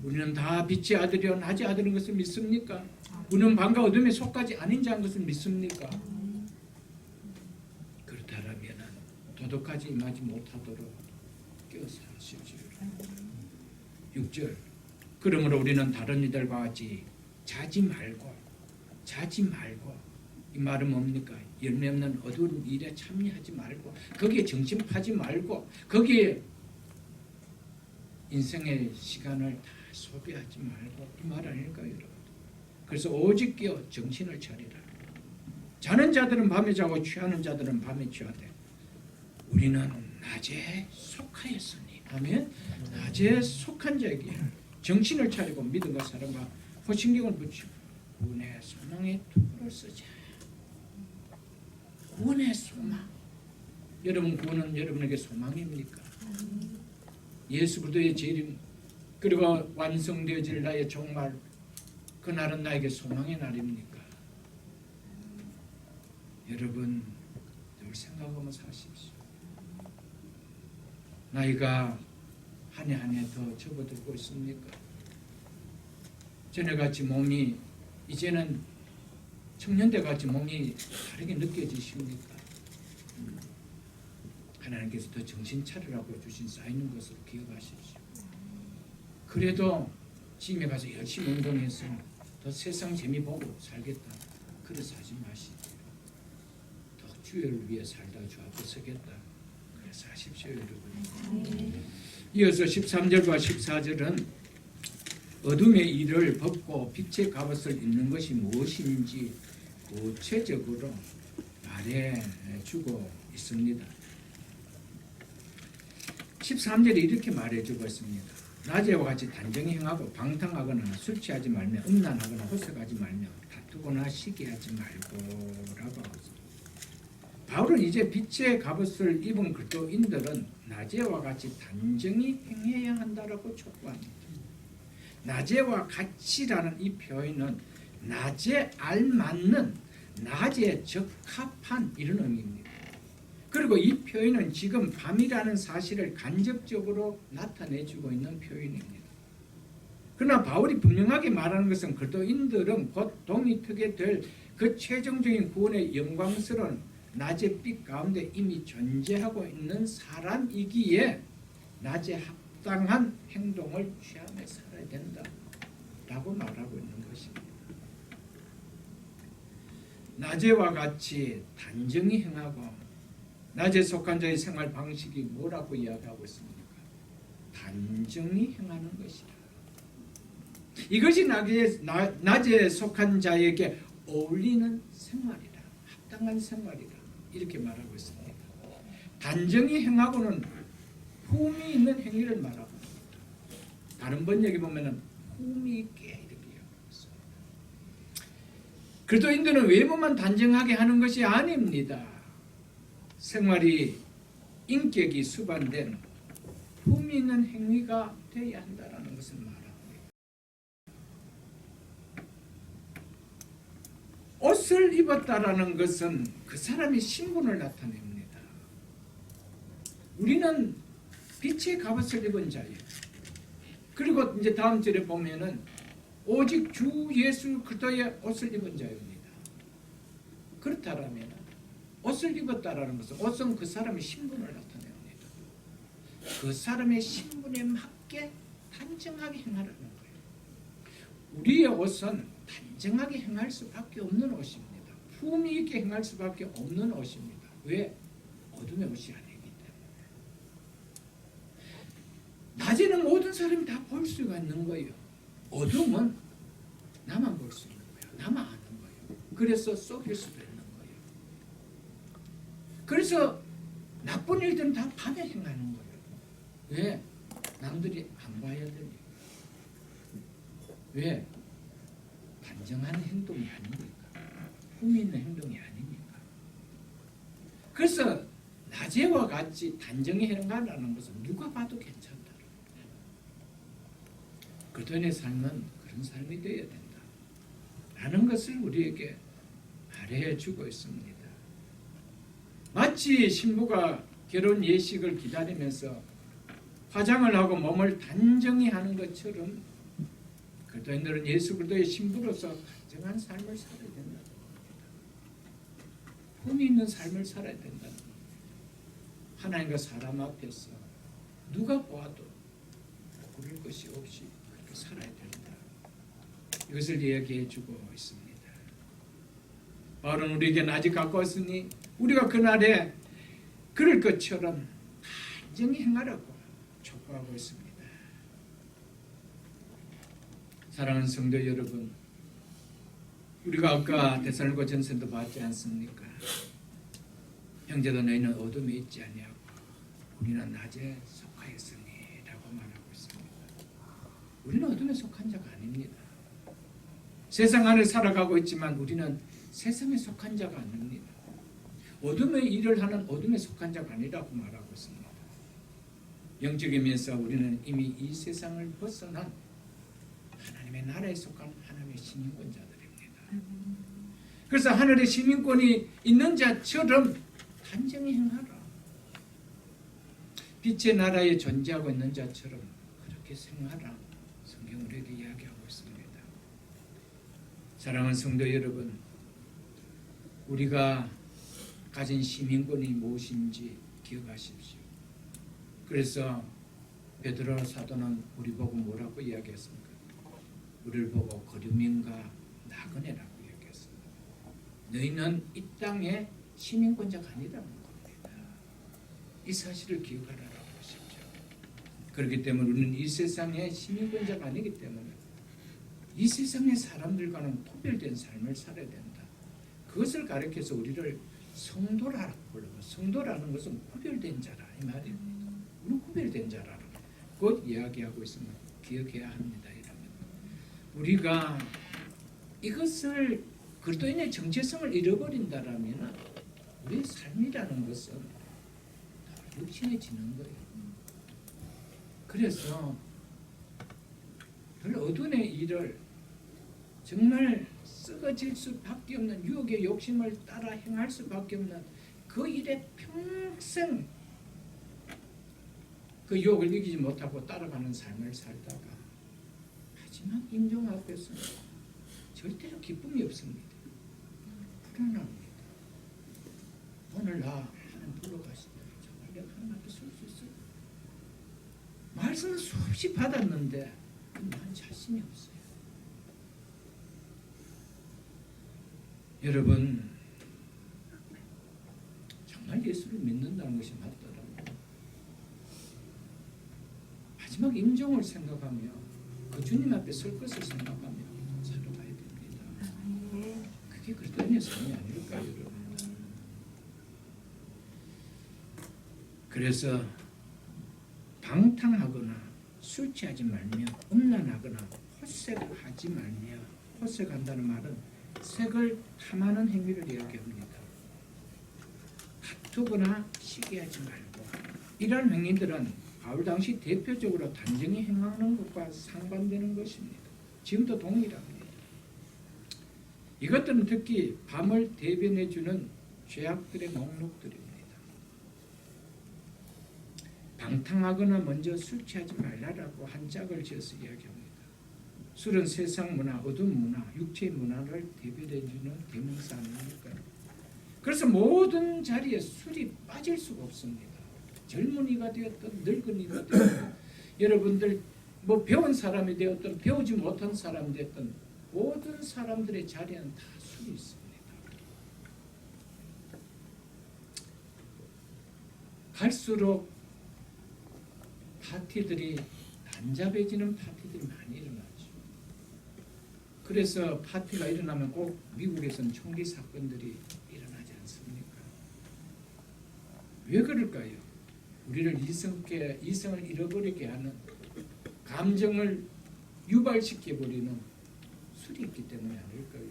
우리는 다 빛의 아들이요 낮의 아들인 것을 믿습니까? 우리는 밤과 어둠에 속하지 아닌 자인 것을 믿습니까? 그렇다면 도둑까지 임하지 못하도록 깨어서 하십시오. 6절 그러므로 우리는 다른 이들과 같이 자지 말고 이 말은 뭡니까? 열매 없는 어두운 일에 참여하지 말고 거기에 정신 파지 말고 거기에 인생의 시간을 다 소비하지 말고 이 말 아닐까요, 여러분? 그래서 오직 깨어 정신을 차리라. 자는 자들은 밤에 자고 취하는 자들은 밤에 취하되 우리는 낮에 속하였으니. 아멘. 낮에 속한 자에게 정신을 차리고 믿음과 사랑과 호신경을 붙이고 구원의 소망의 투구를 쓰자. 구원의 소망. 여러분, 구원은 여러분에게 소망입니까? 예수 그리스도의 재림 그리고 완성되어질 나의 종말, 그날은 나에게 소망의 날입니까? 여러분 늘 생각하며 사십시오. 나이가 한 해 한 해 더 접어들고 있습니까? 전에같이 몸이 이제는 청년대같이 몸이 다르게 느껴지십니까? 하나님께서 더 정신 차리라고 주신 쌓이는 것을 기억하십시오. 그래도 짐에 가서 열심히 운동해서 더 세상 재미 보고 살겠다. 그래서 하지 마시고 더 주를 위해 살다 주 앞에 서겠다. 그래서 하십시오, 여러분. 이어서 13절과 14절은 어둠의 일을 벗고 빛의 갑옷을 입는 것이 무엇인지 구체적으로 말해주고 있습니다. 13절에 이렇게 말해주고 있습니다. 낮에와 같이 단정히 행하고 방탕하거나 술 취하지 말며 음란하거나 호색하지 말며 다투거나 시기하지 말고라고 하죠. 바울은 이제 빛의 갑옷을 입은 그리스도인들은 낮에와 같이 단정히 행해야 한다라고 촉구합니다. 낮에와 같이라는 이 표현은 낮에 알맞는, 낮에 적합한 이런 의미입니다. 그리고 이 표현은 지금 밤이라는 사실을 간접적으로 나타내주고 있는 표현입니다. 그러나 바울이 분명하게 말하는 것은 그리스도인들은 곧 동이 트게 될 그 최종적인 구원의 영광스러운 낮의 빛 가운데 이미 존재하고 있는 사람이기에 낮에 합당한 행동을 취하며 살아야 된다라고 말하고 있는 것입니다. 낮에와 같이 단정히 행하고 낮에 속한 자의 생활 방식이 뭐라고 이야기하고 있습니까? 단정히 행하는 것이다. 이것이 낮에 속한 자에게 어울리는 생활이다. 합당한 생활이다. 이렇게 말하고 있습니다. 단정히 행하고는 품이 있는 행위를 말하고 있습니다. 다른 번역에 보면은 품이 있게 이렇게 이야기하고 있습니다. 그리스도인들은 외모만 단정하게 하는 것이 아닙니다. 생활이 인격이 수반된 품이 있는 행위가 되어야 한다는 것을 말합니다. 옷을 입었다라는 것은 그 사람의 신분을 나타냅니다. 우리는 빛의 갑옷을 입은 자예요. 그리고 이제 다음 절에 보면은 오직 주 예수 그리스도의 옷을 입은 자입니다. 그렇다라면 옷을 입었다라는 것은 옷은 그 사람의 신분을 나타냅니다. 그 사람의 신분에 맞게 단정하게 행하라는 거예요. 우리의 옷은 단정하게 행할 수밖에 없는 옷입니다. 품위 있게 행할 수밖에 없는 옷입니다. 왜? 어둠의 옷이 아니기 때문에. 낮에는 모든 사람이 다 볼 수가 있는 거예요. 어둠은 나만 볼 수 있는 거예요. 나만 아는 거예요. 그래서 속일 수도 있는 거예요. 그래서 나쁜 일들은 다 밤에 행하는 거예요. 왜? 남들이 안 봐야 되니까. 왜? 단정한 행동이 아닙니까? 품위 있는 행동이 아닙니까? 그래서 낮에와 같이 단정히 행하라는 것은 누가 봐도 괜찮다. 그들의 삶은 그런 삶이 되어야 된다. 라는 것을 우리에게 말해주고 있습니다. 마치 신부가 결혼 예식을 기다리면서 화장을 하고 몸을 단정히 하는 것처럼 그리스도인들은 예수 그리스도의 신부로서 단정한 삶을 살아야 된다. 품이 있는 삶을 살아야 된다. 하나님과 사람 앞에서 누가 보아도 부릴 것이 없이 그렇게 살아야 된다. 이것을 이야기해 주고 있습니다. 바울은 우리에게는 아직 가까웠으니 우리가 그날에 그럴 것처럼 단정히 행하라고 촉구하고 있습니다. 사랑하는 성도 여러분, 우리가 아까 데살로니가 전서도 봤지 않습니까? 형제도 너희는 어둠에 있지 아니하고 우리는 낮에 속하였으니 라고 말하고 있습니다. 우리는 어둠에 속한 자가 아닙니다. 세상 안에 살아가고 있지만 우리는 세상에 속한 자가 아닙니다. 어둠의 일을 하는 어둠에 속한 자가 아니라고 말하고 있습니다. 영적인 면에서 우리는 이미 이 세상을 벗어난 하나님의 나라에 속한 하나님의 시민권자들입니다. 그래서 하늘의 시민권이 있는 자처럼 단정히 행하라. 빛의 나라에 존재하고 있는 자처럼 그렇게 생활하라. 성경 우리에게 이야기하고 있습니다. 사랑하는 성도 여러분, 우리가 가진 시민권이 무엇인지 기억하십시오. 그래서 베드로 사도는 우리 보고 뭐라고 이야기했습니까? 우리를 보고 거류민과 나그네라고 이야기했습니다. 너희는 이 땅의 시민권자가 아니라는 겁니다. 이 사실을 기억하라고 하십시오. 그렇기 때문에 우리는 이 세상의 시민권자가 아니기 때문에 이 세상의 사람들과는 구별된 삶을 살아야 된다. 그것을 가르쳐서 우리를 성도라고 불러요. 성도라는 것은 구별된 자라 이 말입니다. 우리는 구별된 자라 곧 이야기하고 있으면 기억해야 합니다. 이러면 우리가 이것을 그리스도인의 정체성을 잃어버린다라면 우리의 삶이라는 것은 육신해지는 거예요. 그래서 별 어둠의 일을 정말 썩어질 수밖에 없는 유혹의 욕심을 따라 행할 수밖에 없는 그 일에 평생 그 유혹을 이기지 못하고 따라가는 삶을 살다가 마지막 임종 앞에서 절대로 기쁨이 없습니다. 불안합니다. 오늘 나 하나님 불러가시다. 정말 내가 하나님 앞에 설 수 있어요? 말씀을 수없이 받았는데 난 자신이 없어요. 여러분, 정말 예수를 믿는다는 것이 맞더라고요. 마지막 임종을 생각하며 그 주님 앞에 설 것을 생각하며 살아가야 됩니다. 그게 그리스도인의 삶이 아닐까요, 여러분? 그래서 방탕하거나 술 취하지 말며 음란하거나 호색하지 말며, 호색한다는 말은 색을 탐하는 행위를 이야기합니다. 다투거나 시기하지 말고, 이러한 행위들은 바울 당시 대표적으로 단정히 행하는 것과 상반되는 것입니다. 지금도 동일합니다. 이것들은 특히 밤을 대변해주는 죄악들의 목록들입니다. 방탕하거나 먼저 술 취하지 말라라고 한 짝을 지어서 이야기합니다. 술은 세상 문화, 어두운 문화, 육체의 문화를 대변해주는 대명사 아닙니까? 그래서 모든 자리에 술이 빠질 수가 없습니다. 젊은이가 되었든 늙은이가 되었든 여러분들 뭐 배운 사람이 되었든 배우지 못한 사람이 되었든 모든 사람들의 자리에는 다 술이 있습니다. 갈수록 파티들이 난잡해지는 파티들이 많이 일어나죠. 그래서 파티가 일어나면 꼭 미국에서는 총기 사건들이 일어나지 않습니까? 왜 그럴까요? 우리를 이성을 잃어버리게 하는, 감정을 유발시켜버리는 술이 있기 때문에 아닐까요?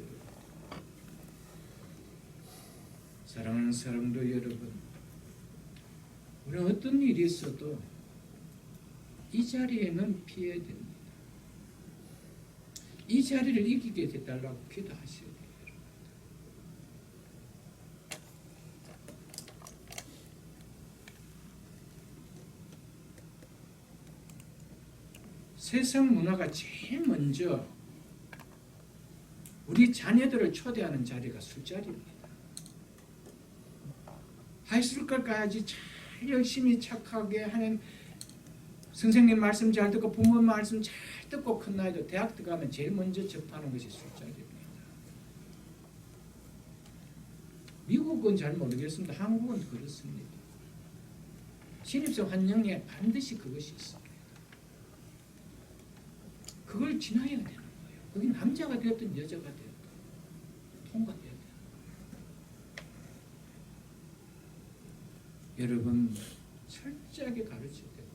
사랑하는 사람도 여러분, 우리는 어떤 일이 있어도 이 자리에는 피해야 됩니다. 이 자리를 이기게 해달라고 기도하셔야 돼요. 세상 문화가 제일 먼저 우리 자녀들을 초대하는 자리가 술자리입니다. 하이스쿨까지 잘 열심히 착하게 하는, 선생님 말씀 잘 듣고 부모 말씀 잘 듣고 큰 나이도 대학 들어가면 제일 먼저 접하는 것이 술자리입니다. 미국은 잘 모르겠습니다. 한국은 그렇습니다. 신입생 환영에 반드시 그것이 있습니다. 그걸 지나야 되는 거예요. 그게 남자가 되었든 여자가 되었든 통과돼야 돼요. 여러분 철저하게 가르쳐야 돼요.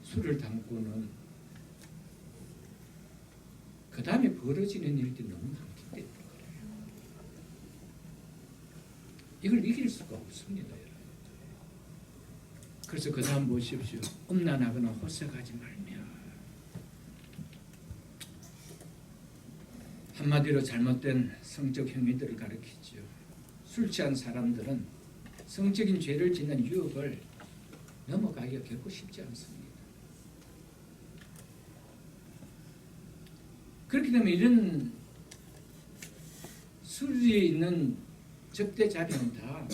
술을 담고는 그 다음에 벌어지는 일들이 너무 많기 때문에 그래요. 이걸 이길 수가 없습니다. 여러분. 그래서 그 다음 보십시오. 음란하거나 호색하지 말며, 한마디로 잘못된 성적 행위들을 가리키죠. 술 취한 사람들은 성적인 죄를 짓는 유혹을 넘어가기가 결코 쉽지 않습니다. 그렇기 때문에 이런 술이 있는 접대 자리는 다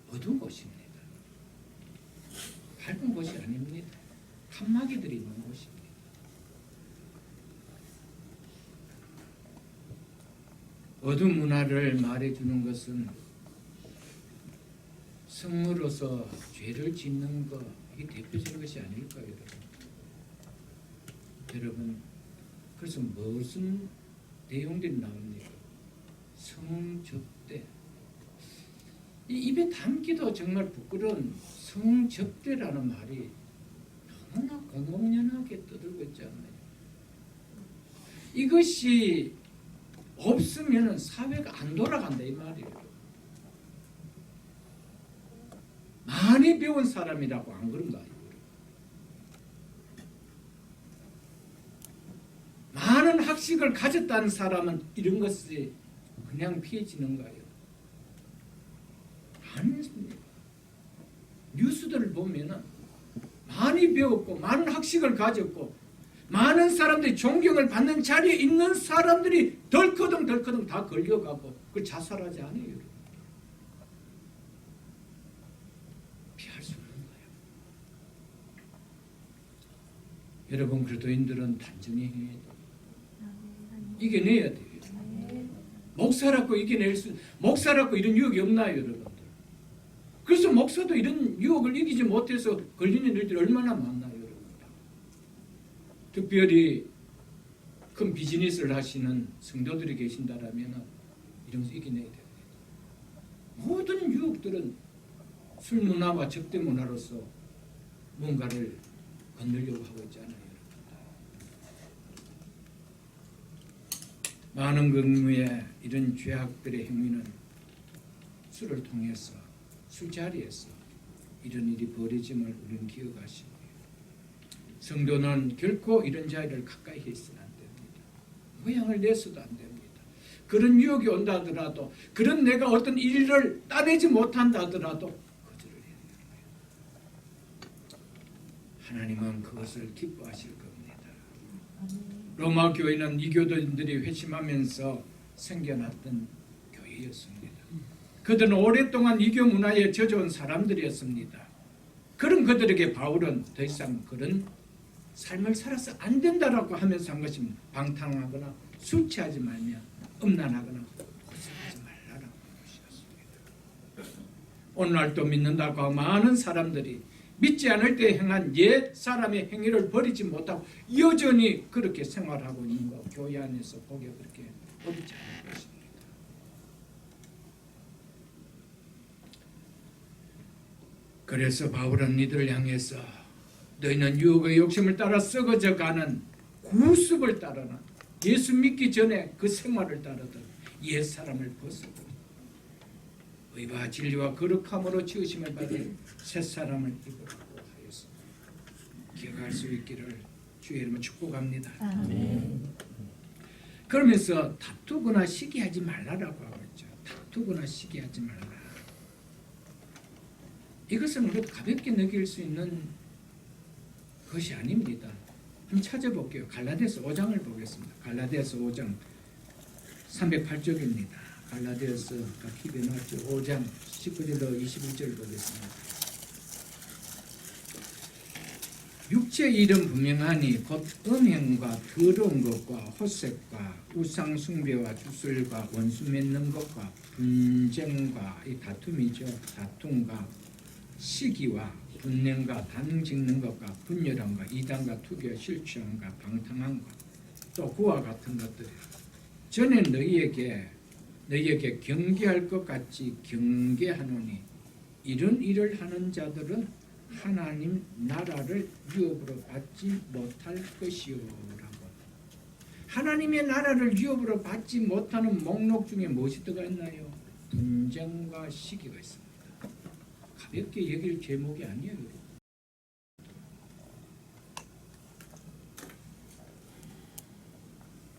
어두운 곳입니다. 밝은 곳이 아닙니다. 칸막이들이 있는 곳입니다. 어두운 문화를 말해주는 것은 성으로서 죄를 짓는 것, 이게 대표적인 것이 아닐까요, 여러분? 그래서 무슨 내용들이 나옵니까? 성접대. 이 입에 담기도 정말 부끄러운 성접대라는 말이 너무나 공공연하게 떠들고 있잖아요. 이것이 없으면 사회가 안 돌아간다 이 말이에요. 많이 배운 사람이라고 안 그런가요? 많은 학식을 가졌다는 사람은 이런 것이 그냥 피해지는가요? 아닙니다. 뉴스들을 보면은 많이 배웠고 많은 학식을 가졌고 많은 사람들이 존경을 받는 자리에 있는 사람들이 덜커덩 다 걸려가고 그 자살하지 않아요. 피할 수 없는 거예요. 여러분 그리스도인들은 단정히 해야 돼요. 이겨내야 돼요. 목사라고 이겨낼 수, 목사라고 이런 유혹이 없나요, 여러분들? 그래서 목사도 이런 유혹을 이기지 못해서 걸리는 일들이 얼마나 많나요, 여러분들? 특별히 큰 비즈니스를 하시는 성도들이 계신다라면 이런 거 이겨내야 됩니다. 모든 유혹들은 술 문화와 접대 문화로서 뭔가를 건너려고 하고 있잖아요. 많은 경우에 이런 죄악들의 행위는 술을 통해서 술자리에서 이런 일이 벌어짐을 우리는 기억하시고 성도는 결코 이런 자리를 가까이 해서는 안 됩니다. 모양을 내서도 안 됩니다. 그런 유혹이 온다 하더라도 그런 내가 어떤 일을 따내지 못한다 하더라도 거절을 해야 돼요. 하나님은 그것을 기뻐하실 겁니다. 로마 교회는 이교도인들이 회심하면서 생겨났던 교회였습니다. 그들은 오랫동안 이교 문화에 젖어온 사람들이었습니다. 그런 그들에게 바울은 더 이상 그런 삶을 살아서 안 된다라고 하면서 한 것입니다. 방탕하거나 술 취하지 말며 음란하거나 호색하지 말라라고 하셨습니다. 오늘날도 믿는다고 하고 많은 사람들이 믿지 않을 때 행한 옛 사람의 행위를 버리지 못하고 여전히 그렇게 생활하고 있는 거 교회 안에서 보기가 그렇게 어렵지 않은 것입니다. 그래서 바울은 이들을 향해서 너희는 유혹의 욕심을 따라 썩어져가는 구습을 따르는 예수 믿기 전에 그 생활을 따르던 옛 사람을 벗고 의와 진리와 거룩함으로 지으심을 받은 새 사람을 입으라고 하였습니다. 기억할 수 있기를 주의 이름으로 축복합니다. 아멘. 그러면서 다투거나 시기하지 말라라고 하고 있죠. 다투거나 시기하지 말라. 이것은 우리가 가볍게 느낄 수 있는 것이 아닙니다. 한번 찾아볼게요. 갈라디아서 5장을 보겠습니다. 갈라디아서 5장 308쪽입니다. 갈라디아서가 기변하죠. 5장 19절로 21절 보겠습니다. 육체의 일은 분명하니 곧 음행과 더러운 것과 헛색과 우상 숭배와 주술과 원수 맺는 것과 분쟁과 이 다툼이죠. 다툼과 시기와 분냄과 단 짓는 것과 분열함과 이단과 투기와 실추함과 방탕함과 또 그와 같은 것들. 전에 너희에게 경계할 것 같이 경계하노니 이런 일을 하는 자들은 하나님 나라를 유업으로 받지 못할 것이요라고. 하나님의 나라를 유업으로 받지 못하는 목록 중에 무엇이 들어가 있나요? 분쟁과 시기가 있습니다. 가볍게 여길 제목이 아니에요.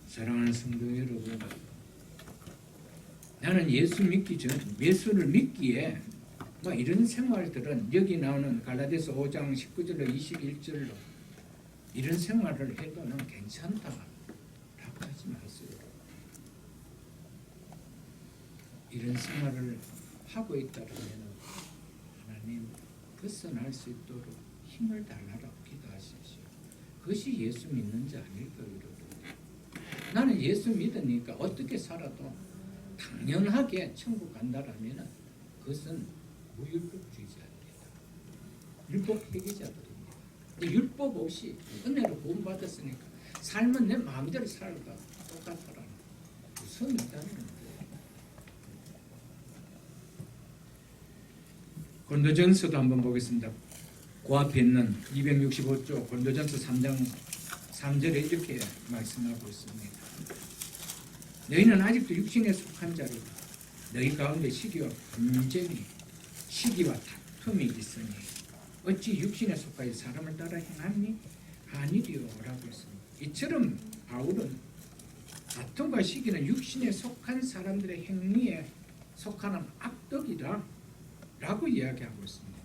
사랑하는 성도 여러분, 나는 예수 믿기 전, 예수를 믿기에 이런 생활들은 여기 나오는 갈라디아서 5장 19절로 21절로 이런 생활을 해도 난 괜찮다라고 하지 마세요. 이런 생활을 하고 있다면 하나님 벗어날 수 있도록 힘을 달라고 기도하십시오. 그것이 예수 믿는 자 아닐까요, 여러분? 나는 예수 믿으니까 어떻게 살아도 당연하게 천국 간다라면 그것은 무율법주의자입니다. 율법 회개자들입니다. 율법 없이 은혜로 구원받았으니까 삶은 내 마음대로 살다 똑같더라는 무슨 있다는 거예요. 고린도전서도 한번 보겠습니다. 그 앞에 있는 265쪽 고린도전서 3장 3절에 이렇게 말씀하고 있습니다. 너희는 아직도 육신에 속한 자로 너희 가운데 시기와 분쟁이 시기와 다툼이 있으니 어찌 육신에 속하여 사람을 따라 행하니? 아니리요라고 했습니다. 이처럼 바울은 다툼과 시기는 육신에 속한 사람들의 행위에 속하는 악덕이다 라고 이야기하고 있습니다.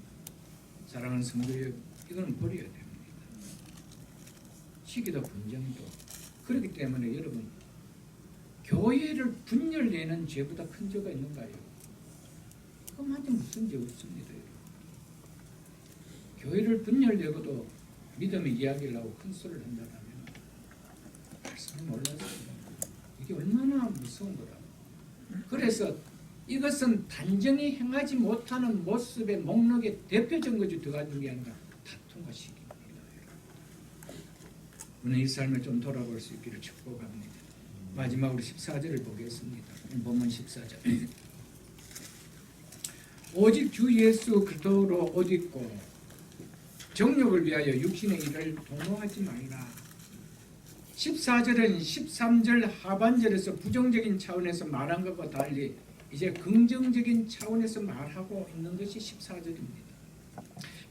사랑하는 성도여, 이거는 버려야 됩니다. 시기도 분쟁도. 그렇기 때문에 여러분, 교회를 분열내는 죄보다 큰 죄가 있는가요? 그것만큼 무슨 죄 없습니다. 여러분. 교회를 분열내고도 믿음의 이야기를 하고 큰 소리를 한다면 말씀을 몰랐어요. 이게 얼마나 무서운 거라. 그래서 이것은 단정히 행하지 못하는 모습의 목록에 대표적인 것이 들어가는 게 아니라 다툼과 시기입니다. 오늘 이 삶을 좀 돌아볼 수 있기를 축복합니다. 마지막으로 14절을 보겠습니다. 본문 14절. 오직 주 예수 그리스도로 옷 입고 정욕을 위하여 육신의 일을 도모하지 말라. 14절은 13절 하반절에서 부정적인 차원에서 말한 것과 달리 이제 긍정적인 차원에서 말하고 있는 것이 14절입니다.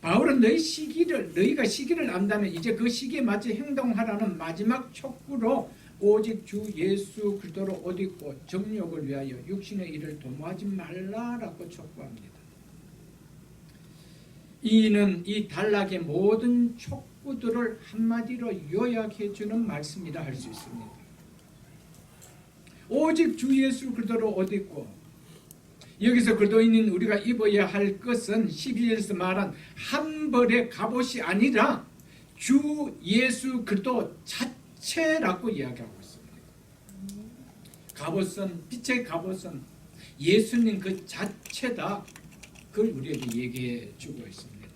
바울은 너희가 시기를 안다면 이제 그 시기에 맞게 행동하라는 마지막 촉구로 오직 주 예수 그리스도로 옷 입고 정욕을 위하여 육신의 일을 도모하지 말라라고 촉구합니다. 이는 이 단락의 모든 촉구들을 한마디로 요약해 주는 말씀이라 할 수 있습니다. 오직 주 예수 그리스도로 옷 입고, 여기서 그리스도인인 우리가 입어야 할 것은 12절에서 말한 한 벌의 갑옷이 아니라 주 예수 그리스도 자체라고 이야기하고 있습니다. 갑옷은, 빛의 갑옷은 예수님 그 자체다. 그걸 우리에게 얘기해 주고 있습니다.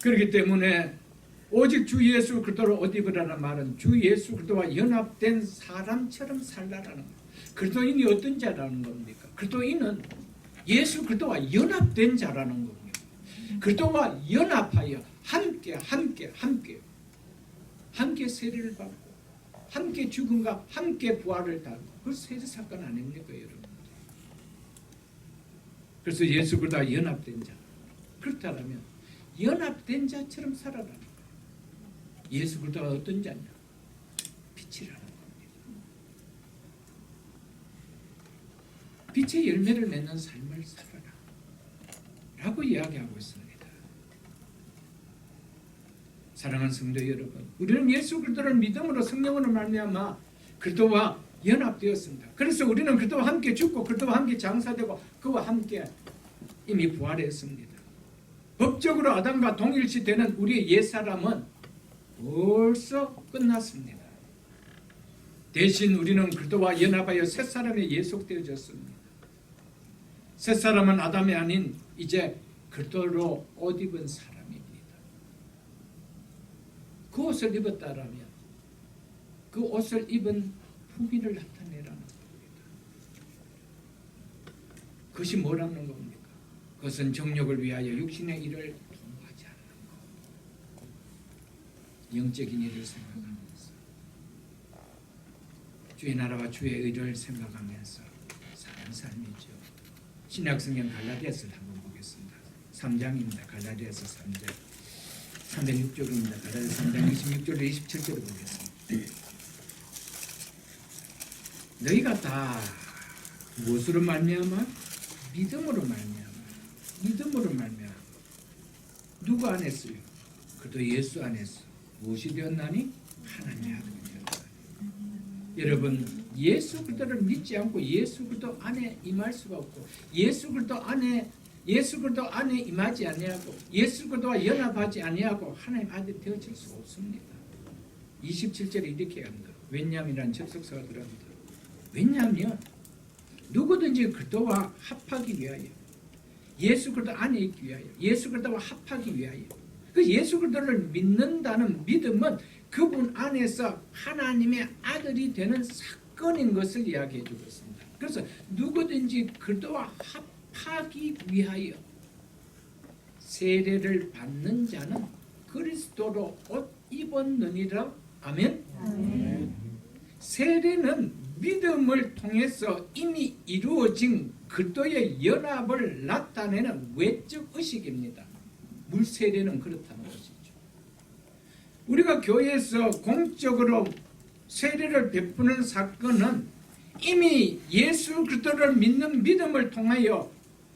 그렇기 때문에 오직 주 예수 그리스도로 옷 입으라는 말은 주 예수 그리스도와 연합된 사람처럼 살라라는 거예요. 그리스도인이 어떤 자라는 겁니까? 그리스도인은 예수 그리스도와 연합된 자라는 겁니다. 그리스도와 연합하여 함께 세례를 받고 함께 죽음과 함께 부활을 당하고, 그 세례 사건 아닙니까, 여러분? 그래서 예수 그리스도와 연합된 자. 그렇다면 연합된 자처럼 살아라. 예수 그리스도가 어떤 자냐? 빛이라는 겁니다. 빛의 열매를 맺는 삶을 살아라 라고 이야기하고 있습니다. 사랑하는 성도 여러분, 우리는 예수 그리스도를 믿음으로 성령으로 말미암아 그리스도와 연합되었습니다. 그래서 우리는 그리스도와 함께 죽고 그리스도와 함께 장사되고 그와 함께 이미 부활했습니다. 법적으로 아담과 동일시되는 우리의 옛사람은 벌써 끝났습니다. 대신 우리는 그리스도와 연합하여 새사람에 예속되어졌습니다. 새사람은 아담이 아닌 이제 그리스도로 옷 입은 사람입니다. 그 옷을 입었다라면 그 옷을 입은 후기를 나타내라는 겁니다. 그것이 뭐라는 겁니까? 그것은 정욕을 위하여 육신의 일을 통하지 않는 것. 영적인 일을 생각하면서 주의 나라와 주의 의를 생각하면서 사는 삶이죠. 신약성경 갈라디아서를 한번 보겠습니다. 3장입니다. 갈라디아서 3장 306쪽입니다. 갈라디아서 3장 26절로 27절을 보겠습니다. 너희가 다 무엇으로 말미암아? 믿음으로 말미암아. 믿음으로 말미암아. 누구 안에서요? 그도 예수 안에서 무엇이 되었나니? 하나님의 아들이 되었다. 여러분, 예수 그리스도를 믿지 않고 예수 그리스도 안에 임할 수가 없고 예수 그리스도 안에 임하지 아니하고 예수 그리스도와 연합하지 아니하고 하나님 아들이 되어질 수가 없습니다. 27절에 이렇게 합니다. 왜냐함이란 접속사가 들어갑니다. 왜냐하면 누구든지 그리스도와 합하기 위하여 예수 그리스도 안에 있기 위하여 예수 그리스도와 합하기 위하여 그 예수 그리스도를 믿는다는 믿음은 그분 안에서 하나님의 아들이 되는 사건인 것을 이야기해 주고 있습니다. 그래서 누구든지 그리스도와 합하기 위하여 세례를 받는 자는 그리스도로 옷 입었느니라. 아멘. 아멘. 세례는 믿음을 통해서 이미 이루어진 그리스도의 연합을 나타내는 외적 의식입니다. 물세례는 그렇다는 것이죠. 우리가 교회에서 공적으로 세례를 베푸는 사건은 이미 예수 그리스도를 믿는 믿음을 통하여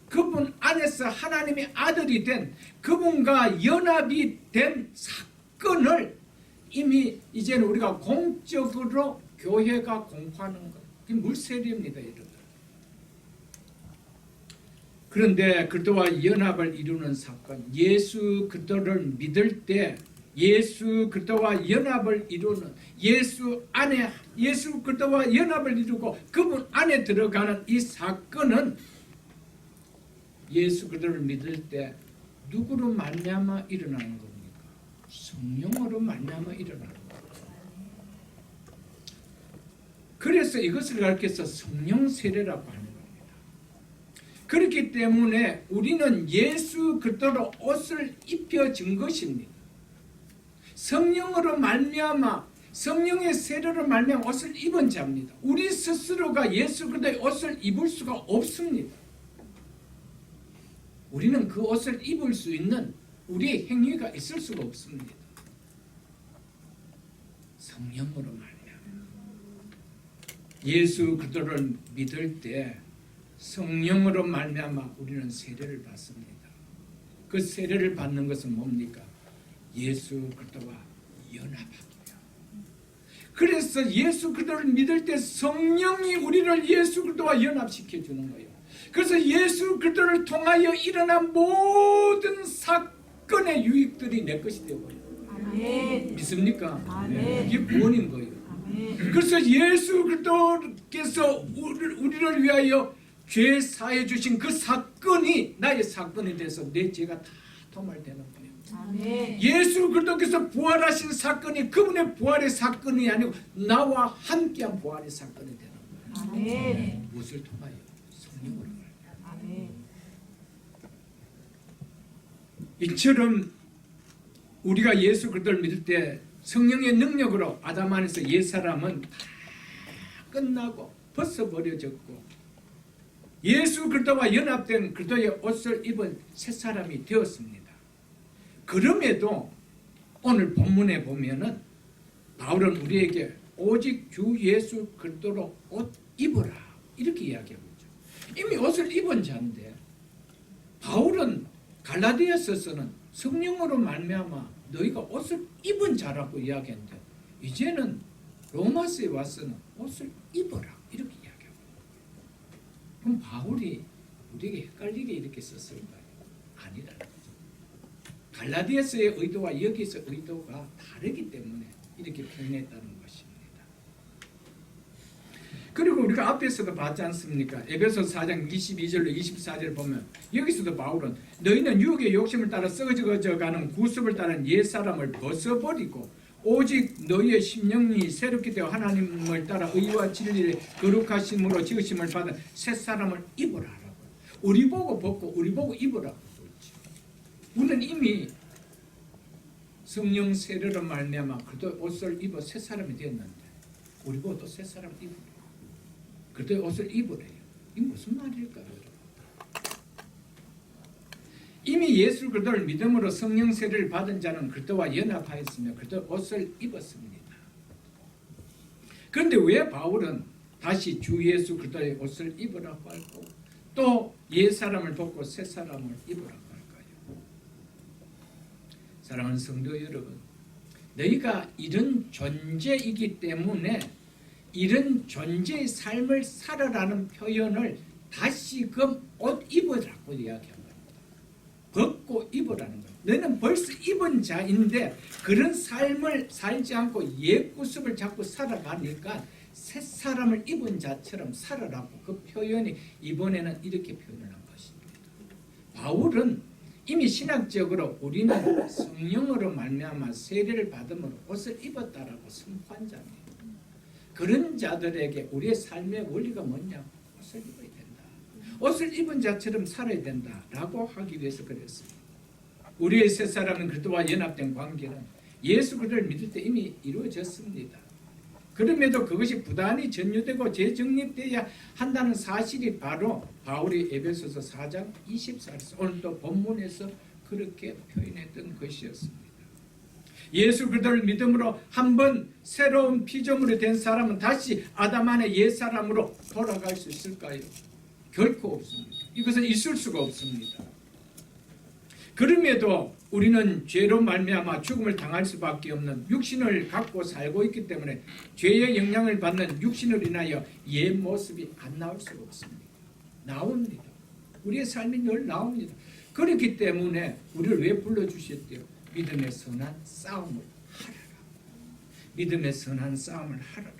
그분 안에서 하나님의 아들이 된 그분과 연합이 된 사건을 이미 이제는 우리가 공적으로 교회가 공포하는 것. 그게 물세례입니다, 여러분. 그런데 그리스도와 연합을 이루는 사건, 예수 그리스도를 믿을 때 예수 그리스도와 연합을 이루는 예수 그리스도와 연합을 이루고 그분 안에 들어가는 이 사건은 예수 그리스도를 믿을 때 누구로 말미암아 일어나는 겁니까? 성령으로 말미암아 일어나는 겁니다. 그래서 이것을 가르쳐서 성령 세례라고 하는 겁니다. 그렇기 때문에 우리는 예수 그리스도로 옷을 입혀진 것입니다. 성령으로 말미암아 성령의 세례로 말미암아 옷을 입은 자입니다. 우리 스스로가 예수 그리스도의 옷을 입을 수가 없습니다. 우리는 그 옷을 입을 수 있는 우리의 행위가 있을 수가 없습니다. 성령으로 말미암아 예수 그리스도를 믿을 때 성령으로 말미암아 우리는 세례를 받습니다. 그 세례를 받는 것은 뭡니까? 예수 그리스도와 연합하기요. 그래서 예수 그리스도를 믿을 때 성령이 우리를 예수 그리스도와 연합시켜 주는 거예요. 그래서 예수 그리스도를 통하여 일어난 모든 사건의 유익들이 내 것이 되어버려요. 아멘. 믿습니까? 아멘. 이게 구원인 거예요. 아멘. 그래서 예수 그리스도께서 우리를 위하여 죄 사해 주신 그 사건이 나의 사건이 돼서 내 죄가 다 도말되는 거예요. 아멘. 예수 그리스도께서 부활하신 사건이 그분의 부활의 사건이 아니고 나와 함께한 부활의 사건이 되는 거예요. 아멘. 무엇을 통하여? 성령으로. 아멘. 이처럼 우리가 예수 그리스도를 믿을 때 성령의 능력으로 아담 안에서 옛사람은 다 끝나고 벗어버려졌고 예수 그리스도와 연합된 그리스도의 옷을 입은 새사람이 되었습니다. 그럼에도 오늘 본문에 보면은 바울은 우리에게 오직 주 예수 그리스도로 옷 입어라 이렇게 이야기하고 있죠. 이미 옷을 입은 자인데 바울은 갈라디아서서는 성령으로 말미암아 너희가 옷을 입은 자라고 이야기했는데 이제는 로마서에 와서는 옷을 입어라 이렇게 이야기하고 그럼 바울이 우리에게 헷갈리게 이렇게 썼을까요? 아니라는 거죠. 갈라디아서의 의도와 여기서 의도가 다르기 때문에 이렇게 표현했다는 것입니다. 그리고 우리가 앞에서도 봤지 않습니까? 에베소서 4장 22절로 24절 보면 여기서도 바울은 너희는 육의 욕심을 따라 썩어져가는 구습을 따른 옛사람을 벗어버리고 오직 너희의 심령이 새롭게 되어 하나님을 따라 의와 진리의 거룩하심으로 지으심을 받은 새사람을 입으라라고. 우리 보고 벗고 우리 보고 입으라고. 우리는 이미 성령 세례로 말미암아 그도 옷을 입어 새사람이 되었는데 우리 보고 또 새사람을 입으라. 그때 옷을 입으래요. 이 무슨 말일까요? 이미 예수 그리스도를 믿음으로 성령 세례를 받은 자는 그리스도와 연합하였으며 그리스도 옷을 입었습니다. 그런데 왜 바울은 다시 주 예수 그리스도의 옷을 입으라고 할고 또 옛사람을 벗고 새사람을 입으라고 할까요? 사랑하는 성도 여러분, 너희가 이런 존재이기 때문에 이런 존재의 삶을 살아라는 표현을 다시금 옷 입으라고 이야기한 겁니다. 벗고 입으라는 거예요. 너는 벌써 입은 자인데 그런 삶을 살지 않고 옛 구습을 자꾸 살아가니까 새 사람을 입은 자처럼 살아라고 그 표현이 이번에는 이렇게 표현을 한 것입니다. 바울은 이미 신학적으로 우리는 성령으로 말미암아 세례를 받음으로 옷을 입었다라고 선포한 자입니다. 그런 자들에게 우리의 삶의 원리가 뭐냐? 옷을 입어야 된다. 옷을 입은 자처럼 살아야 된다라고 하기 위해서 그랬습니다. 우리의 새 사람은 그리스도와 연합된 관계는 예수 그리스도를 믿을 때 이미 이루어졌습니다. 그럼에도 그것이 부단히 전유되고 재정립되어야 한다는 사실이 바로 바울이 에베소서 4장 24절 오늘 또 본문에서 그렇게 표현했던 것이었습니다. 예수 그리스도를 믿음으로 한번 새로운 피조물이 된 사람은 다시 아담 안의 옛사람으로 돌아갈 수 있을까요? 결코 없습니다. 이것은 있을 수가 없습니다. 그럼에도 우리는 죄로 말미암아 죽음을 당할 수밖에 없는 육신을 갖고 살고 있기 때문에 죄의 영향을 받는 육신으로 인하여 옛 모습이 안 나올 수가 없습니다. 나옵니다. 우리의 삶이 늘 나옵니다. 그렇기 때문에 우리를 왜 불러주셨대요? 믿음의 선한 싸움을 하라라. 믿음의 선한 싸움을 하라라.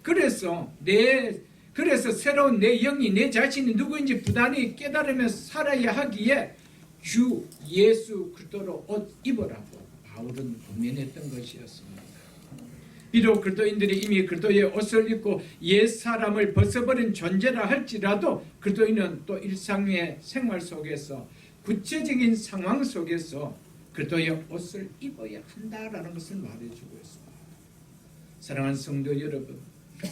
그래서 새로운 내 영이 내 자신이 누구인지 부단히 깨달으며 살아야 하기에 주 예수 그리스도로 옷 입으라고 바울은 권면했던 것이었습니다. 비록 그리스도인들이 이미 그리스도의 옷을 입고 옛 사람을 벗어버린 존재라 할지라도 그리스도인은 또 일상의 생활 속에서 구체적인 상황 속에서 그리스도의 옷을 입어야 한다라는 것을 말해주고 있습니다. 사랑하는 성도 여러분,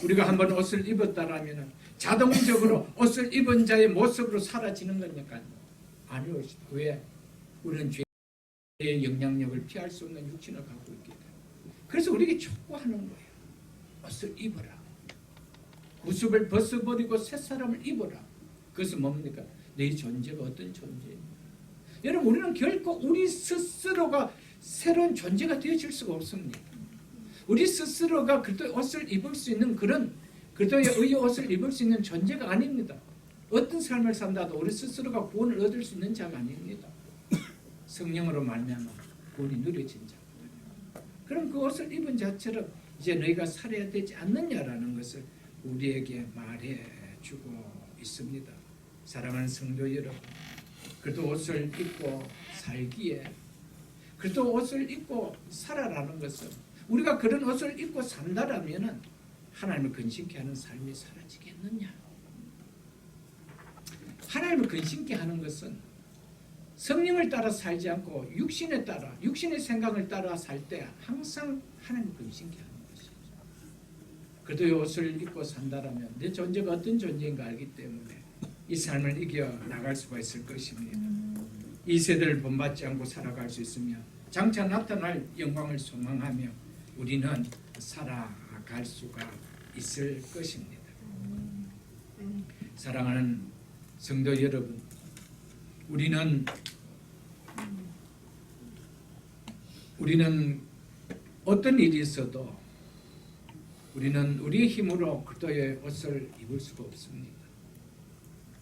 우리가 한번 옷을 입었다라면 자동적으로 옷을 입은 자의 모습으로 사라지는 거니까요. 아니요. 왜? 우리는 죄의 영향력을 피할 수 없는 육신을 갖고 있기 때문에. 그래서 우리에게 촉구하는 거예요. 옷을 입어라. 구습을 벗어버리고 새 사람을 입어라. 그것은 뭡니까? 내 존재가 어떤 존재입니까? 여러분, 우리는 결코 우리 스스로가 새로운 존재가 되어질 수가 없습니다. 우리 스스로가 그리스도의 옷을 입을 수 있는 그런 그리스도의 의의 옷을 입을 수 있는 존재가 아닙니다. 어떤 삶을 산다도 우리 스스로가 구원을 얻을 수 있는 자가 아닙니다. 성령으로 말미암아 구원이 누려진 자거든요. 그럼 그 옷을 입은 자처럼 이제 너희가 살아야 되지 않느냐라는 것을 우리에게 말해주고 있습니다. 사랑하는 성도 여러분, 그래도 옷을 입고 살기에 그래도 옷을 입고 살아라는 것은 우리가 그런 옷을 입고 산다라면 하나님을 근심케 하는 삶이 사라지겠느냐? 하나님을 근심케 하는 것은 성령을 따라 살지 않고 육신에 따라 육신의 생각을 따라 살 때 항상 하나님을 근심케 하는 것이죠. 그래도 이 옷을 입고 산다라면 내 존재가 어떤 존재인가 알기 때문에 이 삶을 이겨 나갈 수가 있을 것입니다. 이 세대를 본받지 않고 살아갈 수 있으며 장차 나타날 영광을 소망하며 우리는 살아갈 수가 있을 것입니다. 사랑하는 성도 여러분, 우리는 어떤 일이 있어도 우리는 우리의 힘으로 그리스도의 옷을 입을 수가 없습니다.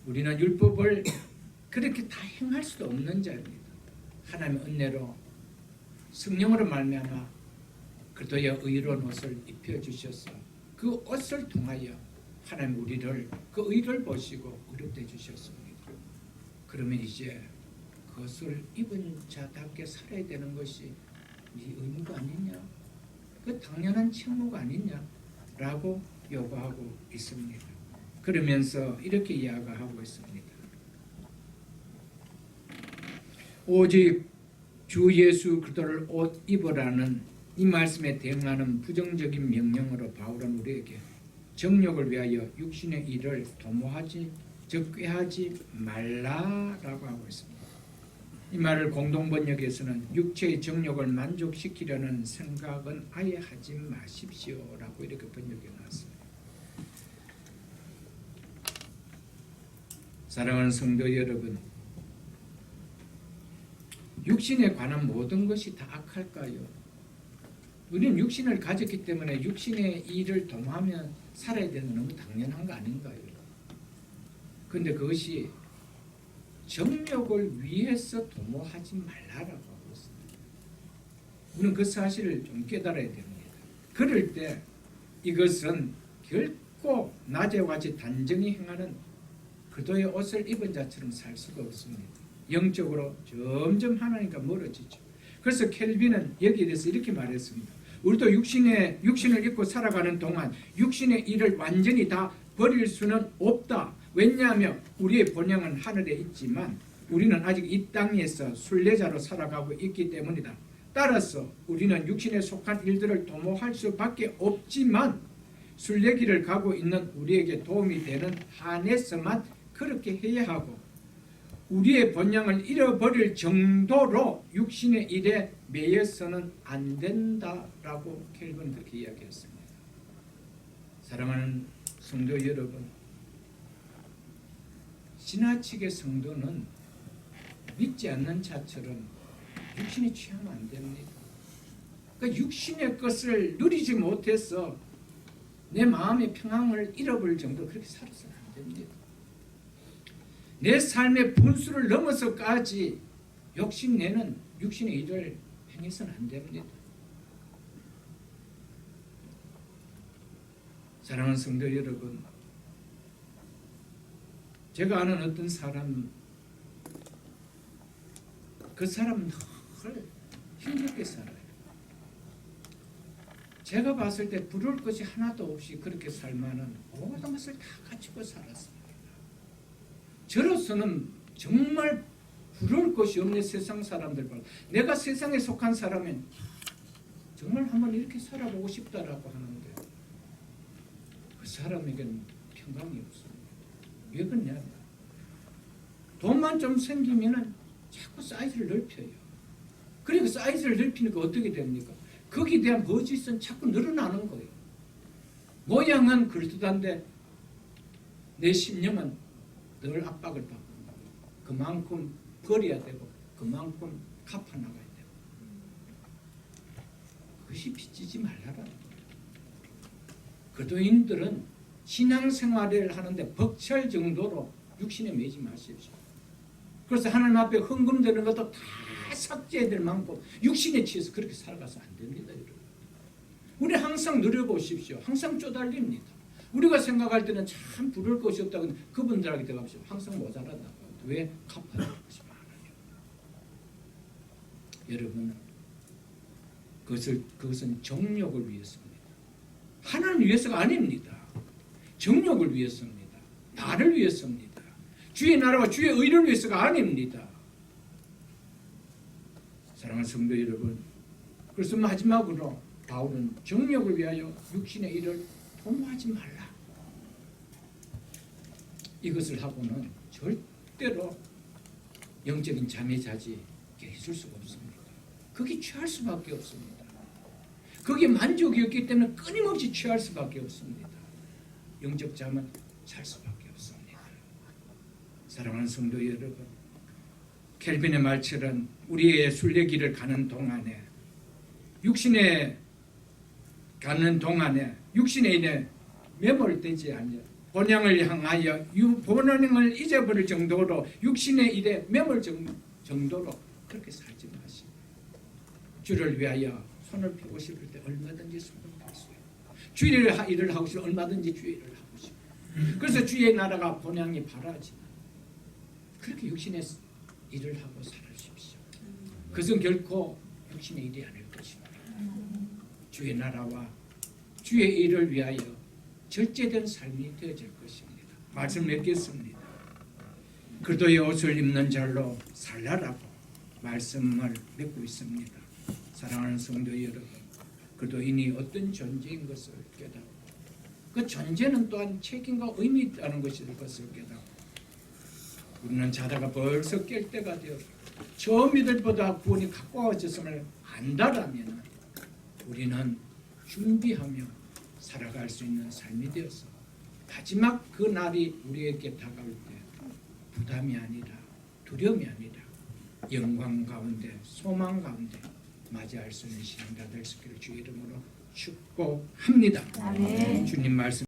우리는 율법을 그렇게 다 행할 수도 없는 자입니다. 하나님의 은혜로 성령으로 말미암아 그리스도의 의로운 옷을 입혀주셔서 그 옷을 통하여 하나님 우리를 그 의를 보시고 의롭게 해주셨습니다. 그러면 이제 그것을 입은 자답게 살아야 되는 것이 네 의무가 아니냐? 그 당연한 책무가 아니냐라고 요구하고 있습니다. 그러면서 이렇게 이야기하고 있습니다. 오직 주 예수 그리스도를 옷 입으라는 이 말씀에 대응하는 부정적인 명령으로 바울은 우리에게 정욕을 위하여 육신의 일을 도모하지 즉 꾀하지 말라라고 하고 있습니다. 이 말을 공동번역에서는 육체의 정욕을 만족시키려는 생각은 아예 하지 마십시오라고 이렇게 번역해 놨습니다. 사랑하는 성도 여러분, 육신에 관한 모든 것이 다 악할까요? 우리는 육신을 가졌기 때문에 육신의 일을 도모하면 살아야 되는 건 너무 당연한 거 아닌가요? 그런데 그것이 정욕을 위해서 도모하지 말라라고 하고 있습니다. 우리는 그 사실을 좀 깨달아야 됩니다. 그럴 때 이것은 결코 낮에와 같이 단정히 행하는 그도의 옷을 입은 자처럼 살 수가 없습니다. 영적으로 점점 하나님과 멀어지죠. 그래서 켈빈은 여기에 대해서 이렇게 말했습니다. 우리도 육신을 입고 살아가는 동안 육신의 일을 완전히 다 버릴 수는 없다. 왜냐하면 우리의 본향은 하늘에 있지만 우리는 아직 이 땅에서 순례자로 살아가고 있기 때문이다. 따라서 우리는 육신에 속한 일들을 도모할 수밖에 없지만 순례길을 가고 있는 우리에게 도움이 되는 한에서만 그렇게 해야 하고 우리의 본향을 잃어버릴 정도로 육신의 일에 매여서는 안 된다라고 켈빈은 그렇게 이야기했습니다. 사랑하는 성도 여러분, 지나치게 성도는 믿지 않는 자처럼 육신에 취하면 안 됩니다. 그러니까 육신의 것을 누리지 못해서 내 마음의 평안을 잃어버릴 정도로 그렇게 살아서는 안 됩니다. 내 삶의 분수를 넘어서까지 욕심내는 육신의 일을 행해서는 안 됩니다. 사랑하는 성도 여러분, 제가 아는 어떤 사람, 그 사람은 늘 힘들게 살아요. 제가 봤을 때 부러울 것이 하나도 없이 그렇게 살만한 모든 것을 다 갖추고 살았습니다. 저로서는 정말 부러울 것이 없는 세상 사람들 봐. 내가 세상에 속한 사람은 정말 한번 이렇게 살아보고 싶다라고 하는데 그 사람에게는 평강이 없습니다. 왜 그러냐? 돈만 좀 생기면은 자꾸 사이즈를 넓혀요. 그리고 사이즈를 넓히니까 어떻게 됩니까? 거기에 대한 거짓은 자꾸 늘어나는 거예요. 모양은 그럴듯한데 내 심령은 늘 압박을 받고 그만큼 버려야 되고 그만큼 갚아나가야 되고 그것이 빚지지 말라라. 그도인들은 신앙생활을 하는데 벅찰 정도로 육신에 매지 마십시오. 그래서 하나님 앞에 헌금되는 것도 다 삭제해야 될 만큼 육신에 취해서 그렇게 살아가서 안 됩니다. 여러분. 우리 항상 누려보십시오. 항상 쪼달립니다. 우리가 생각할 때는 참 부를 것이 없다고 그분들에게 들어가십시오. 항상 모자란다고. 왜? 갚아야 될 것이 많아요. 여러분, 그것은 정욕을 위해서입니다. 하나님 위해서가 아닙니다. 정욕을 위해서입니다. 나를 위해서입니다. 주의 나라와 주의 의를 위해서가 아닙니다. 사랑하는 성도 여러분, 그래서 마지막으로 바울은 정욕을 위하여 육신의 일을 도모하지 말라. 이것을 하고는 절대로 영적인 잠에 자지 있을 수가 없습니다. 거기 취할 수밖에 없습니다. 거기에 만족이 없기 때문에 끊임없이 취할 수밖에 없습니다. 영적 잠은 잘 수밖에 없습니다. 사랑하는 성도 여러분, 켈빈의 말처럼 우리의 순례길을 가는 동안에 육신에 가는 동안에 육신의 일에 매몰되지 않냐. 본향을 향하여 본향을 잊어버릴 정도로 육신의 일에 매몰 정도로 그렇게 살지 마시고 주를 위하여 손을 펴고 싶을 때 얼마든지 손을 펼 수 있고 주의 일을 하고 싶으면 얼마든지 주의 일을 하고 싶고 그래서 주의 나라가 본향이 바라지만 그렇게 육신의 일을 하고 살아주십시오. 그것은 결코 육신의 일이 아닐 것입니다. 주의 나라와 주의 일을 위하여 절제된 삶이 되어질 것입니다. 말씀 맺겠습니다. 그리스도의 옷을 입는 자로 살라라고 말씀을 맺고 있습니다. 사랑하는 성도 여러분, 그리스도인이 어떤 존재인 것을 깨닫고 그 존재는 또한 책임과 의미 있다는 것을 깨닫고 우리는 자다가 벌써 깰 때가 되어 저 믿을보다 구원이 가까워졌음을 안다라면 우리는 준비하며 살아갈 수 있는 삶이 되어서 마지막 그 날이 우리에게 다가올 때 부담이 아니라 두려움이 아니라 영광 가운데 소망 가운데 맞이할 수 있는 신앙자 될 수 있기를 주의 이름으로 축복합니다.
아멘.
주님 말씀